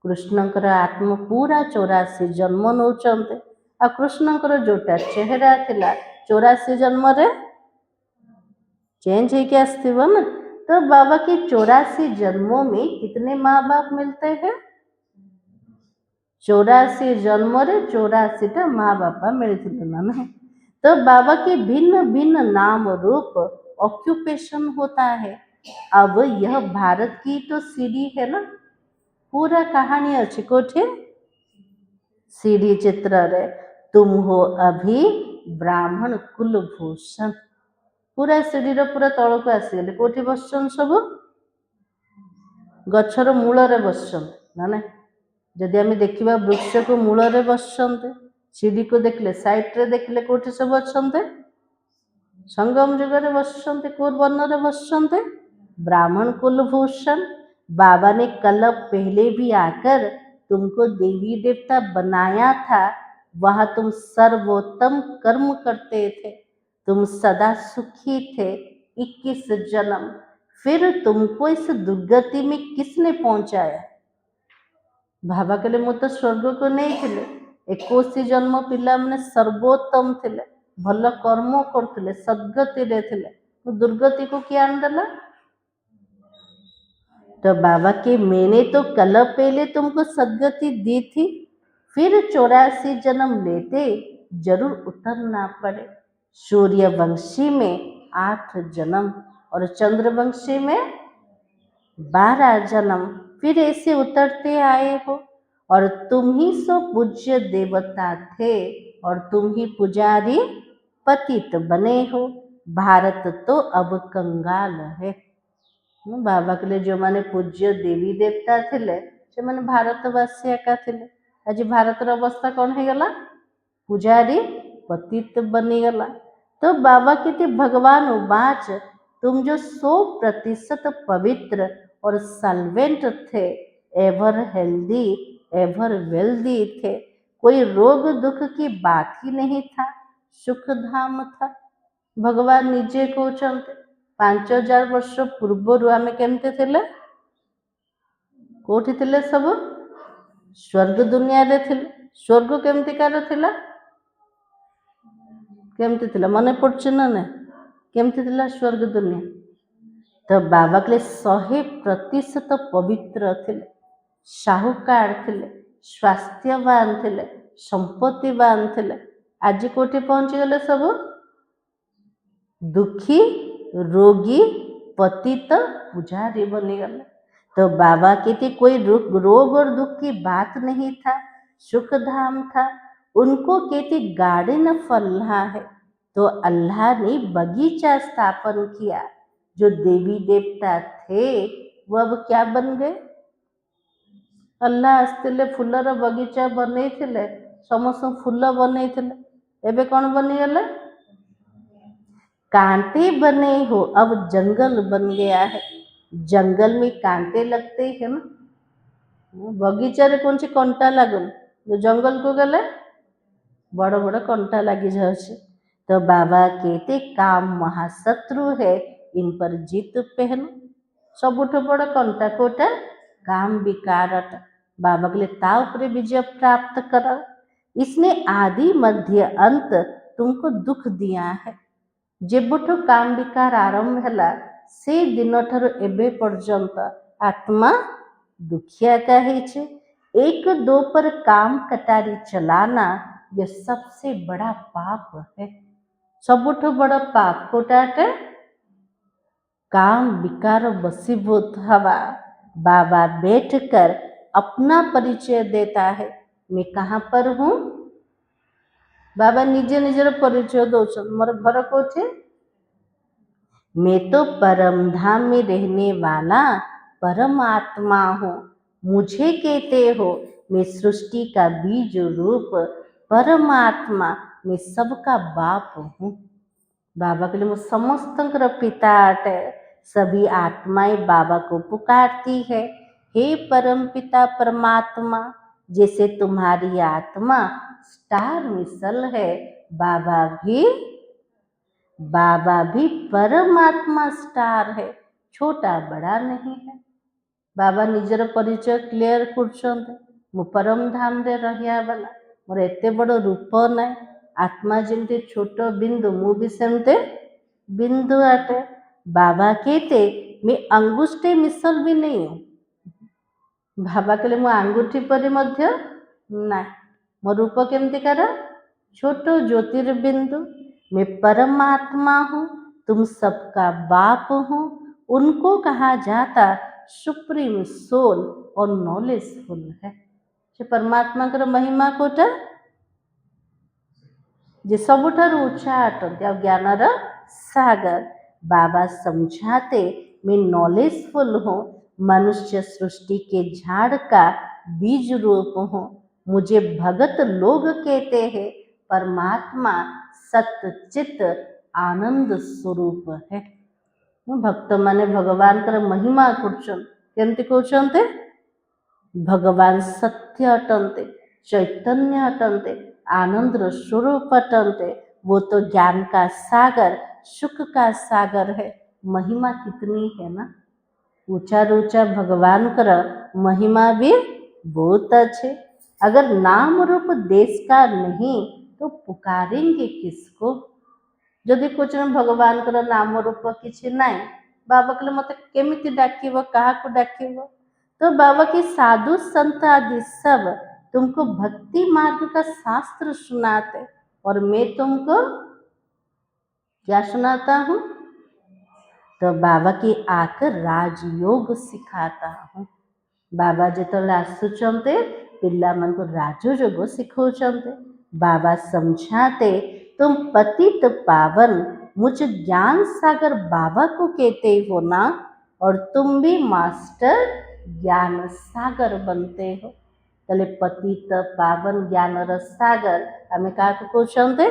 कृष्णकर आत्मा पूरा 84 जन्म नौचंते आ कृष्णकर जोटा चेहरा थिला 84 जन्म रे चेंज होके आसथिबो ना। तो बाबा के 84 जन्मों में कितने माँ बाप मिलते हैं 84 जन्म रे 84 माँ बापा मिलते ना। तो बाबा के भिन्न भिन्न नाम रूप ऑक्यूपेशन होता है। अब यह भारत की तो सीढ़ी है ना पूरा कहानी अच्छी कोठे सीढ़ी चित्र रे तुम हो अभी ब्राह्मण कुलभूषण पूरा सीढ़ी पूरा तल को आसीगले कोठी बसछन सब गछर मूल रे बसछन ना जदि आम देखा वृक्ष को मूल रे बसछन्ते सीढ़ी को देखले साइड रे देखले कोठी सब अच्छन्ते संगम जुगरे बसछन्ते कोर वर्ण रे बसछन्ते ब्राह्मण कुलभूषण। बाबा ने कल पहले भी आकर तुमको देवी देवता बनाया था वह तुम सर्वोत्तम कर्म करते थे तुम सदा सुखी थे 21 जन्म फिर तुमको इस दुर्गति में किसने पहुंचाया। बाबा कहले मु तो स्वर्ग को नहीं थिले 21 जन्म पिला माने सर्वोत्तम थिले भल कर्म करथिले सद्गति रे थिले दुर्गति को किया आनदेला। तो बाबा के मैंने तो कल पहले तुमको सद्गति दी थी फिर 84 जन्म लेते जरूर उतरना पड़े। सूर्यवंशी में 8 जन्म और चंद्रवंशी में 12 जन्म फिर ऐसे उतरते आए हो, और तुम ही सो पूज्य देवता थे, और तुम ही पुजारी पतित बने हो। भारत तो अब कंगाल है। बाबा कहले जो माने पूज्य देवी देवता थिले से माने भारतवासी एका थिले। आज भारतर अवस्था कौन है गला? पुजारी पतित बनीगला। तो बाबा कहते भगवान उवाच, तुम जो 100% पवित्र और सॉल्वेंट थे, एवर हेल्दी एवर वेल्दी थे, कोई रोग दुख की बात ही नहीं था, सुख धाम था। भगवान निजे कहते 5000 वर्ष पूर्वर आमे केमते थिले? कोठी थिले? सब स्वर्ग दुनिया रे थिले। स्वर्ग केमती कार थिला? केमती थिला मने पड़छ ना? ना केमती थिला स्वर्ग दुनिया? तो बाबा के 100% पवित्र थिले, साहुकार थिले, स्वास्थ्यवान थिले, संपत्तिवान थिले। आज कोठी पहुंची गले सब दुखी, रोगी, पतित, पुजारी बनी गले। तो बाबा कहते कोई रोग और दुख की बात नहीं था, सुख धाम था। उनको कहते गार्डन फल्ला है। तो अल्लाह ने बगीचा स्थापन किया। जो देवी देवता थे वो अब क्या बन गए? अल्लाह आसते फुलर बगीचा बने समस्त फूल बने एबे कौन बनीगले? कांटे बने हो, अब जंगल बन गया है। जंगल में कांटे लगते हैं ना, बगीचा रे कौन सी कंटा लगन, जो जंगल को गले बड़ बड़ कंटा लगी जाए। तो बाबा कहते काम महाशत्रु है, इन पर जीत पहनो। सबुठ बड़ कंटा कोटा काम विकारट। बाबा के लिए ता उपरे विजय प्राप्त कर। इसने आदि मध्य अंत तुमको दुख दिया है। जेबुठु काम विकार आरंभ है से दिन ठार एबे पर्यंत आत्मा दुखिया कहे छे। एक दो पर काम कटारी चलाना यह सबसे बड़ा पाप है। सबुठ बड़ा पाप कोटाटे काम विकार वशीभूत हवा। बाबा बैठकर अपना परिचय देता है, मैं कहाँ पर हूँ? बाबा निजे निजर परिचय दौन, मोर घर कोठे? मैं तो परम धाम में रहने वाला परमात्मा हूँ। मुझे कहते हो मैं सृष्टि का बीज रूप परमात्मा, मैं सबका बाप हूँ। बाबा के लिए मैं समस्त पिता अटे। सभी आत्माएं बाबा को पुकारती है, हे परम पिता परमात्मा। जैसे तुम्हारी आत्मा स्टार मिसल है, बाबा भी परमात्मा स्टार है, छोटा बड़ा नहीं है। बाबा निजर परिचय क्लियर कर मु परम धाम रे रहिया वाला, मोर एते बड़ रूप ना। आत्मा जमती छोट बिंदु, मु भी सेमते बिंदु आटे। बाबा कहते मैं अंगुष्ठे मिसल भी नहीं हूँ। बाबा कहले मु आंगुठी पर मध्य ना, मो रूप केमती कर? छोट ज्योतिर्बिंदु। मैं परमात्मा हूँ, तुम सबका बाप हूँ। उनको कहा जाता सुप्रीम सोल और नॉलेजफुल है। परमात्मा कर महिमा कोटा जे सबुठार ऊंचा अटंती आ ज्ञानर सागर। बाबा समझाते मैं नॉलेजफुल हूँ, मनुष्य सृष्टि के झाड़ का बीज रूप हूँ। मुझे भगत लोग कहते हैं, परमात्मा सत्चित आनंद स्वरूप है। भक्त माने भगवान कर महिमा करछन, केमती कहते? भगवान सत्य अटंते, चैतन्य अटंते, आनंद स्वरूप अटंते। वो तो ज्ञान का सागर, सुख का सागर है। महिमा कितनी है ना। ऊंचा ऊंचा भगवान कर महिमा भी बहुत अच्छे। अगर नाम रूप देश का नहीं तो पुकारेंगे किसको? जदि कुछ भगवान कर नाम रूप किसी नाई, बाबा कहले मत केमिति डाकिब, क्या डाकिब? तो बाबा के साधु संत आदि सब तुमको भक्ति मार्ग का शास्त्र सुनाते, और मैं तुमको क्या सुनाता हूँ? तो बाबा की आकर राजयोग सिखाता हूँ। बाबा जेतले आसुचंते पिल्लामानकु राजयोग सिखौचंते। बाबा समझाते तुम पतित पावन मुझ ज्ञान सागर बाबा को कहते हो ना, और तुम भी मास्टर ज्ञान सागर बनते हो। तले पतित पावन ज्ञान सागर आमे क्या कहते?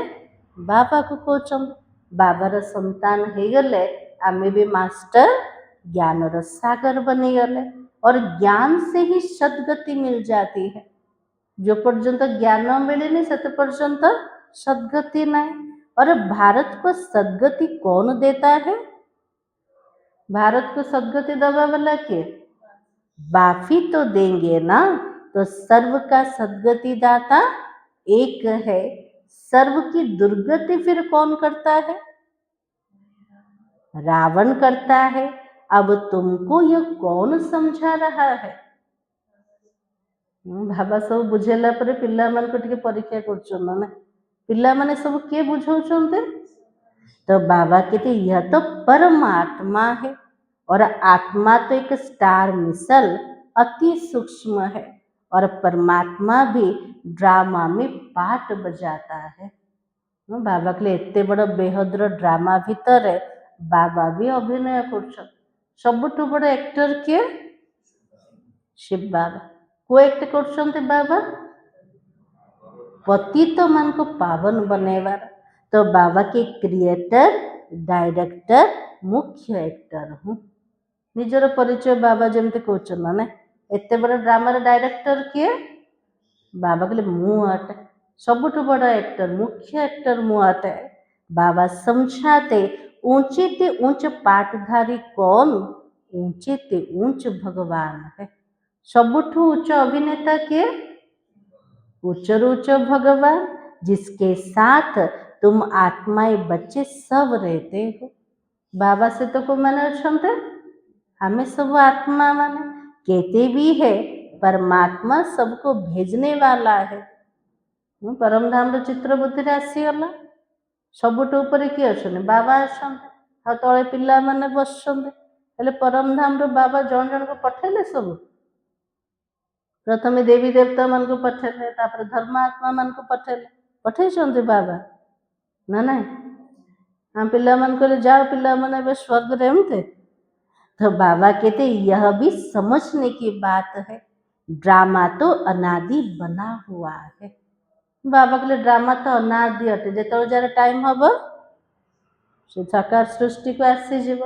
बाबा को कहते। बाबार संतान हो गले आमे भी मास्टर ज्ञान सागर बनी गले, और ज्ञान से ही सद्गति मिल जाती है। जो पर्यंत ज्ञान मिले नहीं से पर्यंत सद्गति नहीं। और भारत को सद्गति कौन देता है? भारत को सद्गति दवा वाला के बाफी तो देंगे ना। तो सर्व का सद्गति दाता एक है, सर्व की दुर्गति फिर कौन करता है? रावण करता है। अब तुमको यह कौन समझा रहा है? बाबा सब बुझेला पर पिला मान को टिके परीक्षा करछन ना, पिला माने सब के बुझौछन्ते? तो बाबा कहते यह तो परमात्मा है, और आत्मा तो एक स्टार मिसल अति सूक्ष्म है, और परमात्मा भी ड्रामा में पार्ट बजाता है। बाबा के लिए एते बड़ बेहद्र ड्रामा भीतर बाबा भी अभिनय कर। सबुठ बड़ एक्टर किए? शिव बाबा। को एक्ट कर बाबा? पतित मन को पावन बनेवार। तो बाबा के क्रिएटर, डायरेक्टर, मुख्य एक्टर हूँ। निजर परिचय बाबा जमती कहना ना, एते बड़ ड्रामार डायरेक्टर किए? बाबा कहले मु अटे। सबुठ बड़ एक्टर, मुख्य एक्टर मु अटे। बाबा समझाते ऊंचे ते ऊंच पाटधारी कौन? ऊंचे ते ऊंच भगवान है। सबुठ उच्च अभिनेता के? उच्चर उच्च भगवान, जिसके साथ तुम आत्माएं बच्चे सब रहते हो। बाबा से तो को माने अच्छे, हमें सब आत्मा माने कहते भी है। परमात्मा सबको भेजने वाला है। परम धाम रो चित्र बुद्धि आसीगला। सबुठ ऊपर किए अच्छे? बाबा अच्छा। तले पिला माने बसते। परम धाम रो बाबा जन जन को पठेले सब। प्रथम देवी देवता मन को पठेले, तापर धर्मात्मा मन को पठेले। पठे बाबा ना ना? हाँ, पिला मन को जाओ, पिला मन बे स्वर्ग रहते। तो बाबा कहते यह भी समझने की बात है, ड्रामा तो अनादि बना हुआ है। बाबा के लिए ड्रामा तो अनादि अटे, जो जरा टाइम हम साकार सृष्टि को आसी जीव।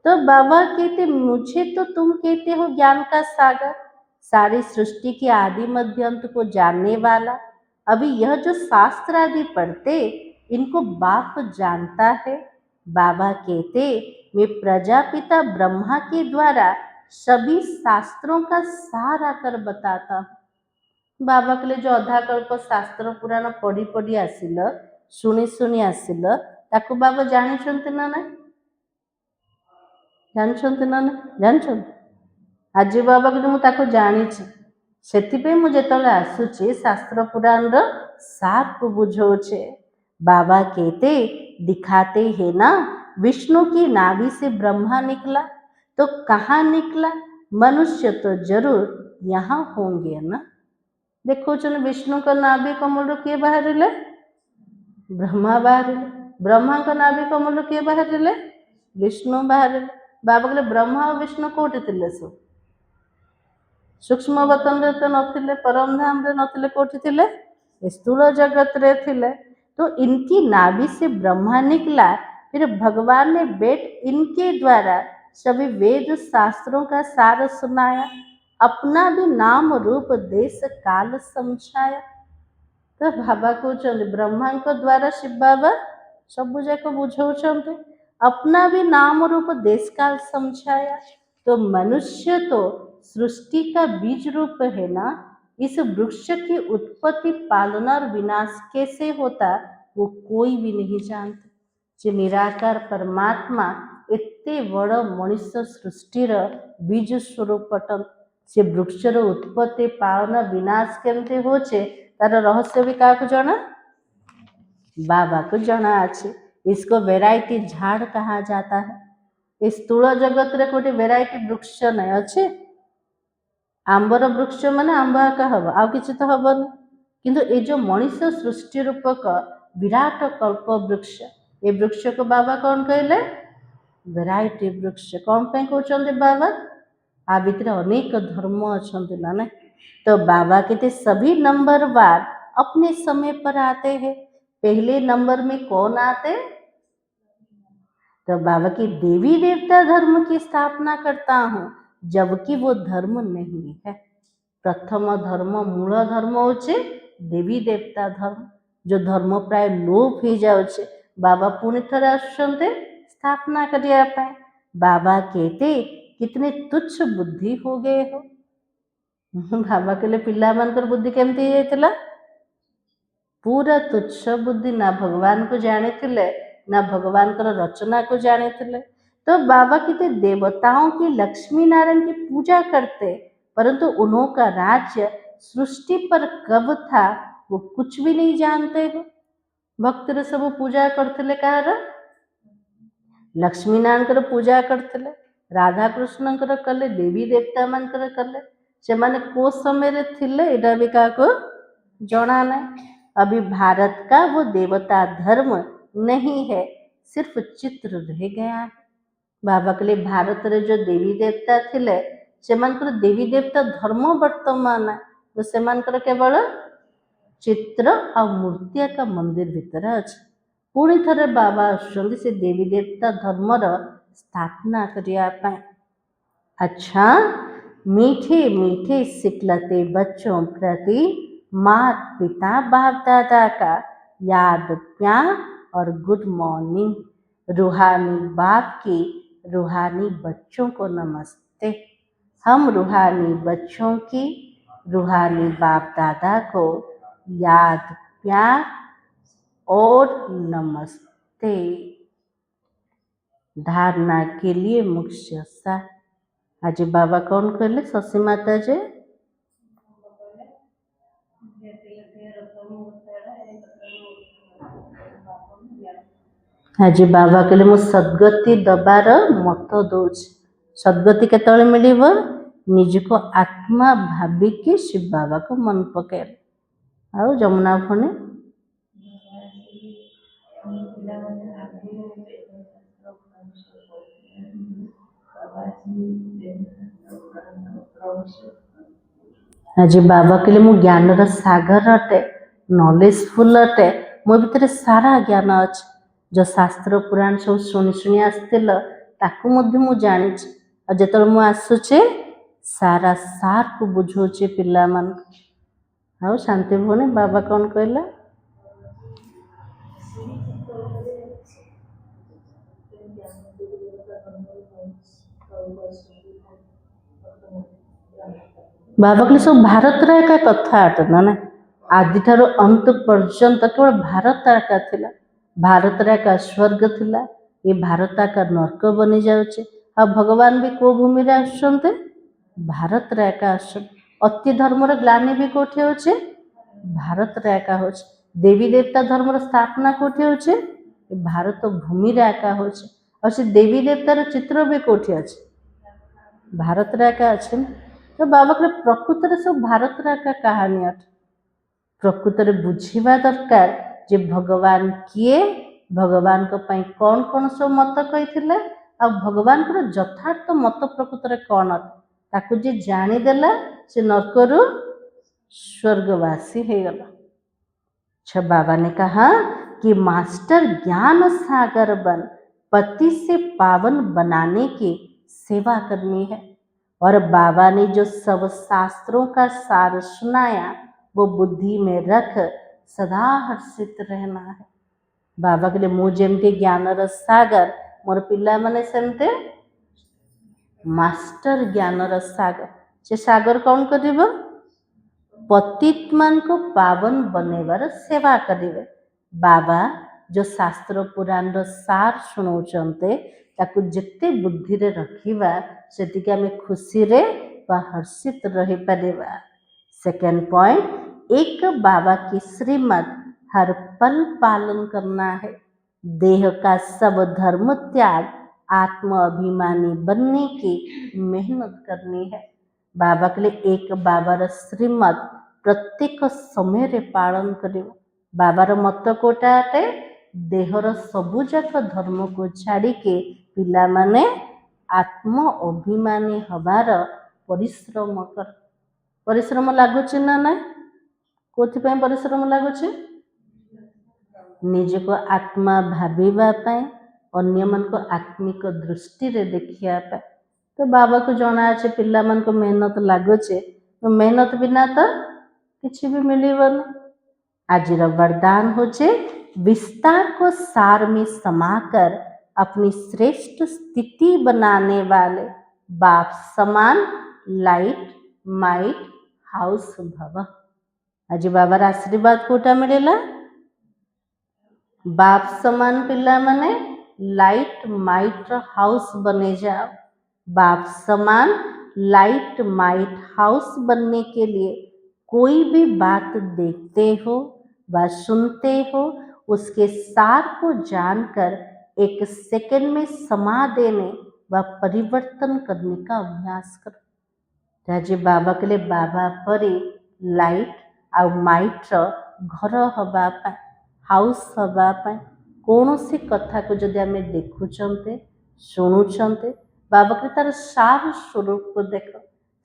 तो बाबा कहते मुझे तो तुम कहते हो ज्ञान का सागर, सारी सृष्टि के आदि मध्य अंत को जानने वाला। अभी यह जो शास्त्र आदि पढ़ते इनको बाप जानता है। बाबा कहते मैं प्रजापिता ब्रह्मा के द्वारा सभी शास्त्रों का सार आकर बताता हूँ। बाबा के लिए जो अधाकल्प शास्त्र पुराण पढ़ी पढ़ी आसिल, शुणी शुणी आसिल, ताको बाबा जानिछन्ति ना ना? जानिछन्ति ना ना? जानिछन्ति? आज बाबा कहते मु ताको जानिछि, सेथिपे मु जेतले आसुछि शास्त्र पुराण रो सार को बुझौछे। बाबा कहते दिखाते हैं ना, विष्णु की नाभि से ब्रह्मा निकला, तो कहाँ निकला? मनुष्य तो जरूर यहाँ होंगे ना। देखो चलो विष्णु का नाभि कमल किए बाहर ले? ब्रह्मा बाहर। ब्रह्मा का नाभि कमल किए बाहर ले? विष्णु बाहर। बाबा कहले ब्रह्मा और विष्णु कोठी थिले? सब सूक्ष्म वतन रे तो नथिले, परम धाम रे नथिले, कोठी थिले? स्थूल जगत रे थिले। तो इनकी नाभि से ब्रह्मा निकला, फिर भगवान ने बेट इनके द्वारा सभी वेद शास्त्रों का सार सुनाया, अपना भी नाम रूप देश काल समझाया। तो बाबा कहते ब्रह्मा को द्वारा शिव बाबा सब जाक बुझाते, अपना भी नाम रूप देश काल समझाया। तो मनुष्य तो सृष्टि का बीज रूप है ना। इस वृक्ष की उत्पत्ति, पालना और विनाश कैसे होता वो कोई भी नहीं जानता। जे निराकार परमात्मा एते बड़ मनुष्य सृष्टिर बीज स्वरूप पटन, से वृक्षर उत्पत्ति, पालना, विनाश केमते होचे तार रहस्य भी क्या जना? बाबा को जना अच्छे। इसको वैरायटी झाड़ कहा जाता है। ए स्थूल जगत रे कोटी वेराइटी वृक्ष नहीं अच्छे आंबर वृक्ष माने आंब आका हम आउ किसी तो हबन किंतु ए जो मनुष्य सृष्टि रूपक विराट कल्प वृक्ष ए वृक्ष को बाबा कौन कहले वेराइटी वृक्ष कौन पे कहते बाबा आ भीतर अनेक धर्म अच्छा ना तो बाबा कहते सभी नंबर वार अपने समय पर आते हैं पहले नंबर में कौन आते तो बाबा की देवी देवता धर्म की स्थापना करता हूँ जबकि वो धर्म नहीं है प्रथम धर्म मूल धर्म होचे देवी देवता धर्म जो धर्म प्राय लोप हो जाउछे बाबा पुणी थरे आसुछन्ते स्थापना करिया पाए बाबा कहते कितने तुच्छ बुद्धि हो गए हो बाबा कहले पिला मानकर बुद्धि केमती जाइतिला पूरा तुच्छ बुद्धि ना भगवान को जानिथिले ना भगवान कर रचना को जानिथिले तो बाबा कहते देवताओं की लक्ष्मी नारायण की पूजा करते परंतु उन्होंने राज्य सृष्टि पर कब था वो कुछ भी नहीं जानते हो भक्त रे सब पूजा करते कहार लक्ष्मी नारायण पूजा करते राधा कृष्ण कले देवी देवता मान कले से माने को समय रे थिले एटा भी का को जना नहीं अभी भारत का वो देवता धर्म नहीं है सिर्फ चित्र रह गया है बाबा के लिए भारत रे जो देवी देवता थिले से देवी देवता धर्म वर्तमान है तो से केवल चित्र और मूर्तिया का मंदिर भीतर अच्छे पुणी थे बाबा आसुचंदी से देवी देवता धर्मर स्थापना करने अच्छा मीठे मीठे सिखलते बच्चों प्रति माता पिता बाप दादा का याद प्यार और गुड मॉर्निंग रूहानी बाप की रूहानी बच्चों को नमस्ते हम रूहानी बच्चों की रूहानी बाप दादा को याद प्यार और नमस्ते धारणा के लिए मुख्य सा आज बाबा कौन कहले शशि माता जी आज बाबा कहले मु सद्गति दबार मत दौच सद्गति केतले मिलिब निजको आत्मा भाविकी शिव बाबा को मन पके आउ जमुना भने आज बाबा कहले मु ज्ञान सागर अटे नॉलेजफुल अटे मो भीतर सारा ज्ञान अच्छे जो शास्त्र पुराण सब शुणी शुणी आसतिल ताकू मध्य मु जानिछि आ जेतल मु आसुचे सारा सार को बुझोचे पिला मान आउ शांति भने बाबा कौन कहला बाबा कहले सब भारत रा एका कथा अटे ना आदि ठारो अंत पर्यंत केवल भारत का थिला भारत का स्वर्ग थिला ये भारत का नर्क बनी जाउचे आ भगवान भी को भूमि रे आसुचंते भारत का आसुचन अति धर्मर ग्लानि भी कोठी होचे भारत का होचे देवी देवता धर्मर स्थापना कोठी होचे भारत भूमि रे का होचे और से देवी देवतार चित्र भी कोठी अछि भारत का अछि तो बाबा के प्रकृत रे सब भारत का कहानी अट प्रकृत रे बुझिबा दरकार जे भगवान किए भगवान को पई कौन कौन सब मत कही आ भगवान को यथार्थ मत प्रकृत रे कौन ताकू जे जानी देला से नरकरु स्वर्गवासी हो गला अच्छा बाबा ने कहा कि मास्टर ज्ञान सागर बन पति से पावन बनाने की सेवा करनी है और बाबा ने जो सब शास्त्रों का सार सुनाया वो बुद्धि में रख सदा हर्षित रहना है बाबा के लिए मु जेमती ज्ञानर सागर मोर पिला माने सेमते मास्टर ज्ञानर सागर से सागर कौन करिबो पतित मान को पावन बनेबार सेवा करिवे बाबा जो शास्त्र पुराण रो सार सुनाउचंते ताकू जेते बुद्धि रे रखिबा सेतिके हमें खुशी रे व हर्षित रही परिबा सेकंड पॉइंट एक बाबा की श्रीमत हर पल पालन करना है देह का सब धर्म त्याग आत्म अभिमानी बनने की मेहनत करनी है। बाबा के लिए एक बाबार श्रीमत प्रत्येक समय रे पालन करियो। बाबार मत कोटा अटे देहर सबुजाक धर्म को छाड़ी के पिला माने आत्म अभिमानी हबार परिश्रम कर। परिश्रम लागुच ना ना कोथिपाई परिश्रम लागुच निज को आत्मा भाविबा पाए अन्य मन को आत्मिक दृष्टि रे देखिया पाए। तो बाबा को जना अच्छे पिला मन को मेहनत लागुचे तो मेहनत बिना तो किसी भी मिलबन। आज वरदान होचे विस्तार को सार में समाकर अपनी श्रेष्ठ स्थिति बनाने वाले बाप समान लाइट माइट हाउस भव। आज बाबार आशीर्वाद कोटा मिलेला बाप समान पिला माने लाइट माइट हाउस बने जाओ। बाप समान लाइट माइट हाउस बनने के लिए कोई भी बात देखते हो व सुनते हो उसके सार को जानकर एक सेकंड में समा देने व परिवर्तन करने का अभ्यास करो। राजे बाबा के लिए बाबा परी लाइट आ माइट घर हवा पाए हाउस हवा पाए कौन सी कथा को जदि आम देखुंते शुणुंते बाबा के तार सार स्वरूप को देख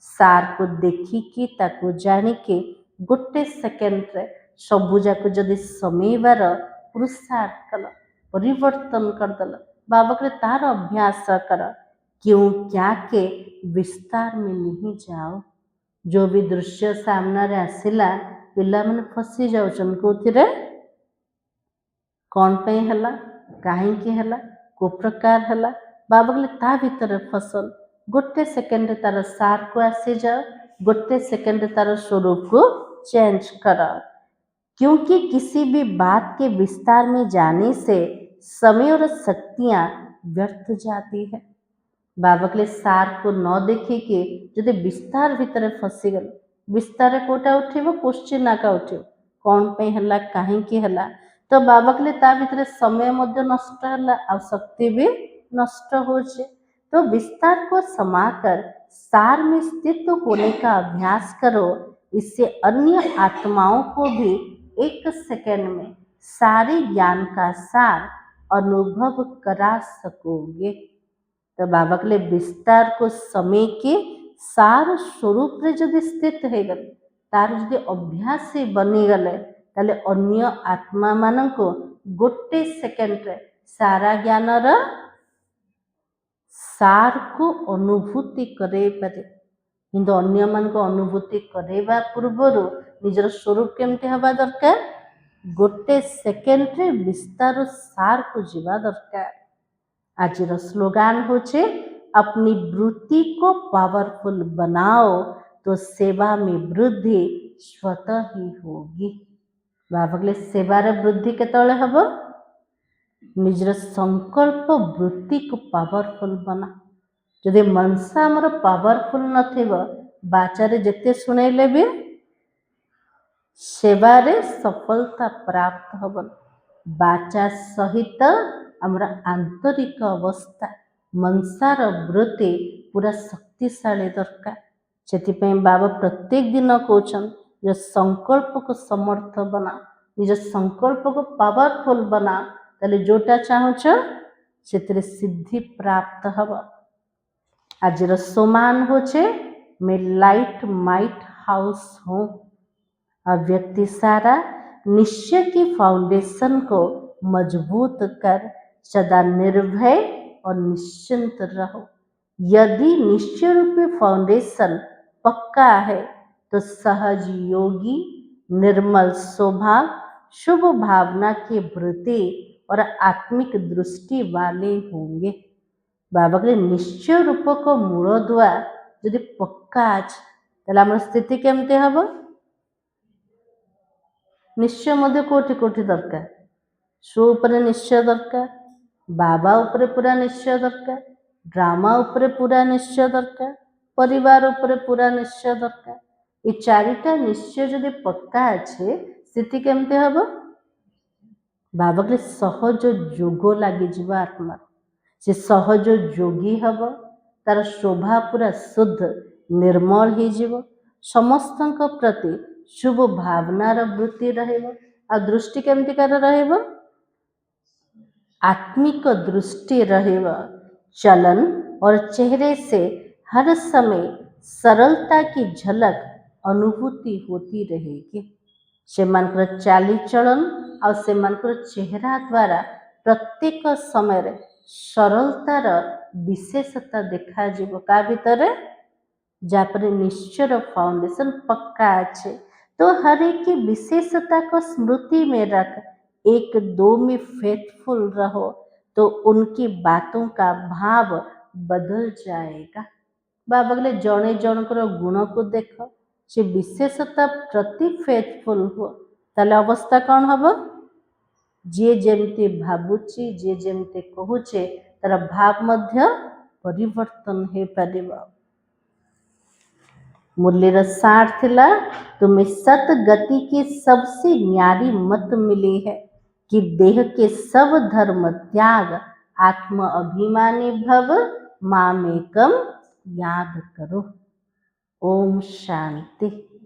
सार को देखिकी ताको जानिके गोटे सेकेंड रे सबुजाक जदि समेबार पुरुषार्थ कल परिवर्तन करदेल बाबा के तार अभ्यास कर। क्यों क्या के विस्तार में नहीं जाओ। जो भी दृश्य सामना रे आसिला पिला माने फसी जाउछन कोथिरे कौन पे हला कहीं हला को प्रकार हला बाबा के ता भीतर फसल गोटे सेकेंड तार सार को आसी जाओ गोटे सेकेंड तार स्वरूप को चेंज कर। क्योंकि किसी भी बात के विस्तार में जाने से समय और शक्तियां व्यर्थ जाती है। बाबा के लिए सार को न देखी के जदि विस्तार भीतर फसी गल विस्तार कोटा उठेब क्वेश्चन आका उठे कौन पे हला कहीं हला तो बाबा के लिए ता भीतर समय मध्य नष्ट है आ शक्ति भी नष्ट हो। तो विस्तार को समाकर सार में स्थित होने का अभ्यास करो। इससे अन्य आत्माओं को भी एक सेकंड में सारे ज्ञान का सार अनुभव करा सकोगे। तो बाबा के लिए विस्तार को समय के सार स्वरूप रे जदि स्थित है गल तार जदि अभ्यास से बनी गले ताले अन्य आत्मा मान को गोटे सेकेंड रे सारा ज्ञान रा सार को अनुभूति करे पारे किंतु अन्य मान को अनुभूति करेबा पूर्वर निजर स्वरूप केमती हवा दरकार गोटे सेकेंड रे विस्तार सार को जीवा दरकार। आज स्लोगान होचे अपनी वृत्ति को पावरफुल बनाओ तो सेवा में वृद्धि स्वतः ही होगी। बाबा के सेवार वृद्धि केतले हबो निजर संकल्प वृत्ति को पावरफुल बना। जदि मनसा आमर पावरफुल नथिबो बाचारे जेते सुनेले भी सेवारे सफलता प्राप्त हबन। बाचा सहित आमर आंतरिक अवस्था मनसार वृत्ति पूरा शक्तिशाली दरकार। से बाबा प्रत्येक दिन कहते जो संकल्प को समर्थ बना निज संकल्प को पावरफुल बना ताले जोटा चाहूच से सिद्धि प्राप्त हब। आज सोमान होचे मैं लाइट माइट हाउस हूँ। व्यक्ति सारा निश्चय की फाउंडेशन को मजबूत कर सदा निर्भय और निश्चिंत रहो। यदि निश्चय रूपी फाउंडेशन पक्का है तो सहज योगी निर्मल स्वभाव शुभ भावना के प्रति और आत्मिक दृष्टि वाले होंगे। बाबा के निश्चय रूप को मूल दुआ यदि पक्का अच्छे ताले आम स्थिति केमती हम निश्चय मध्य कोटि कोटि दरकार शो उपरे निश्चय दरकार बाबा उपरे पूरा निश्चय दरकार ड्रामा उपरे पूरा निश्चय दरकार परिवार उपरे पूरा निश्चय दरकार। ये चारिटा निश्चय जदि पक्का अच्छे स्थिति केमती हम बाबा के सहज जोग लगी आत्मा से सहज जोगी हब, तार शोभा पूरा शुद्ध निर्मल हो, समस्त प्रति शुभ भावनार वृत्ति रहिबो। आ दृष्टि केमतिकार रहिबो? आत्मिक दृष्टि रहेगा। चलन और चेहरे से हर समय सरलता की झलक अनुभूति होती रहेगी। सेमानकर चाली चलन और सेमानकर चेहरा द्वारा प्रत्येक समय सरलतार विशेषता देखा जीवो। का भितर जापर निश्चय फाउंडेशन पक्का अच्छे। तो हर एक की विशेषता को स्मृति में रख, एक दो में फेथफुल रहो, तो उनकी बातों का भाव बदल जाएगा। बाबा बोले जड़े जनकर गुण को देख, से विशेषता प्रति फेथफुल हो, ताले अवस्था कौन हम? जे जेमती भावुची, जे जेमती कहूचे, तार भाव मध्य परिवर्तन हो पारिबो। मुरलीर सार थिला, तुम्हें सत गति की सबसे न्यारी मत मिली है कि देह के सब धर्म त्याग, आत्म अभिमानी भव, मामेकम याद करो। ओम शांति।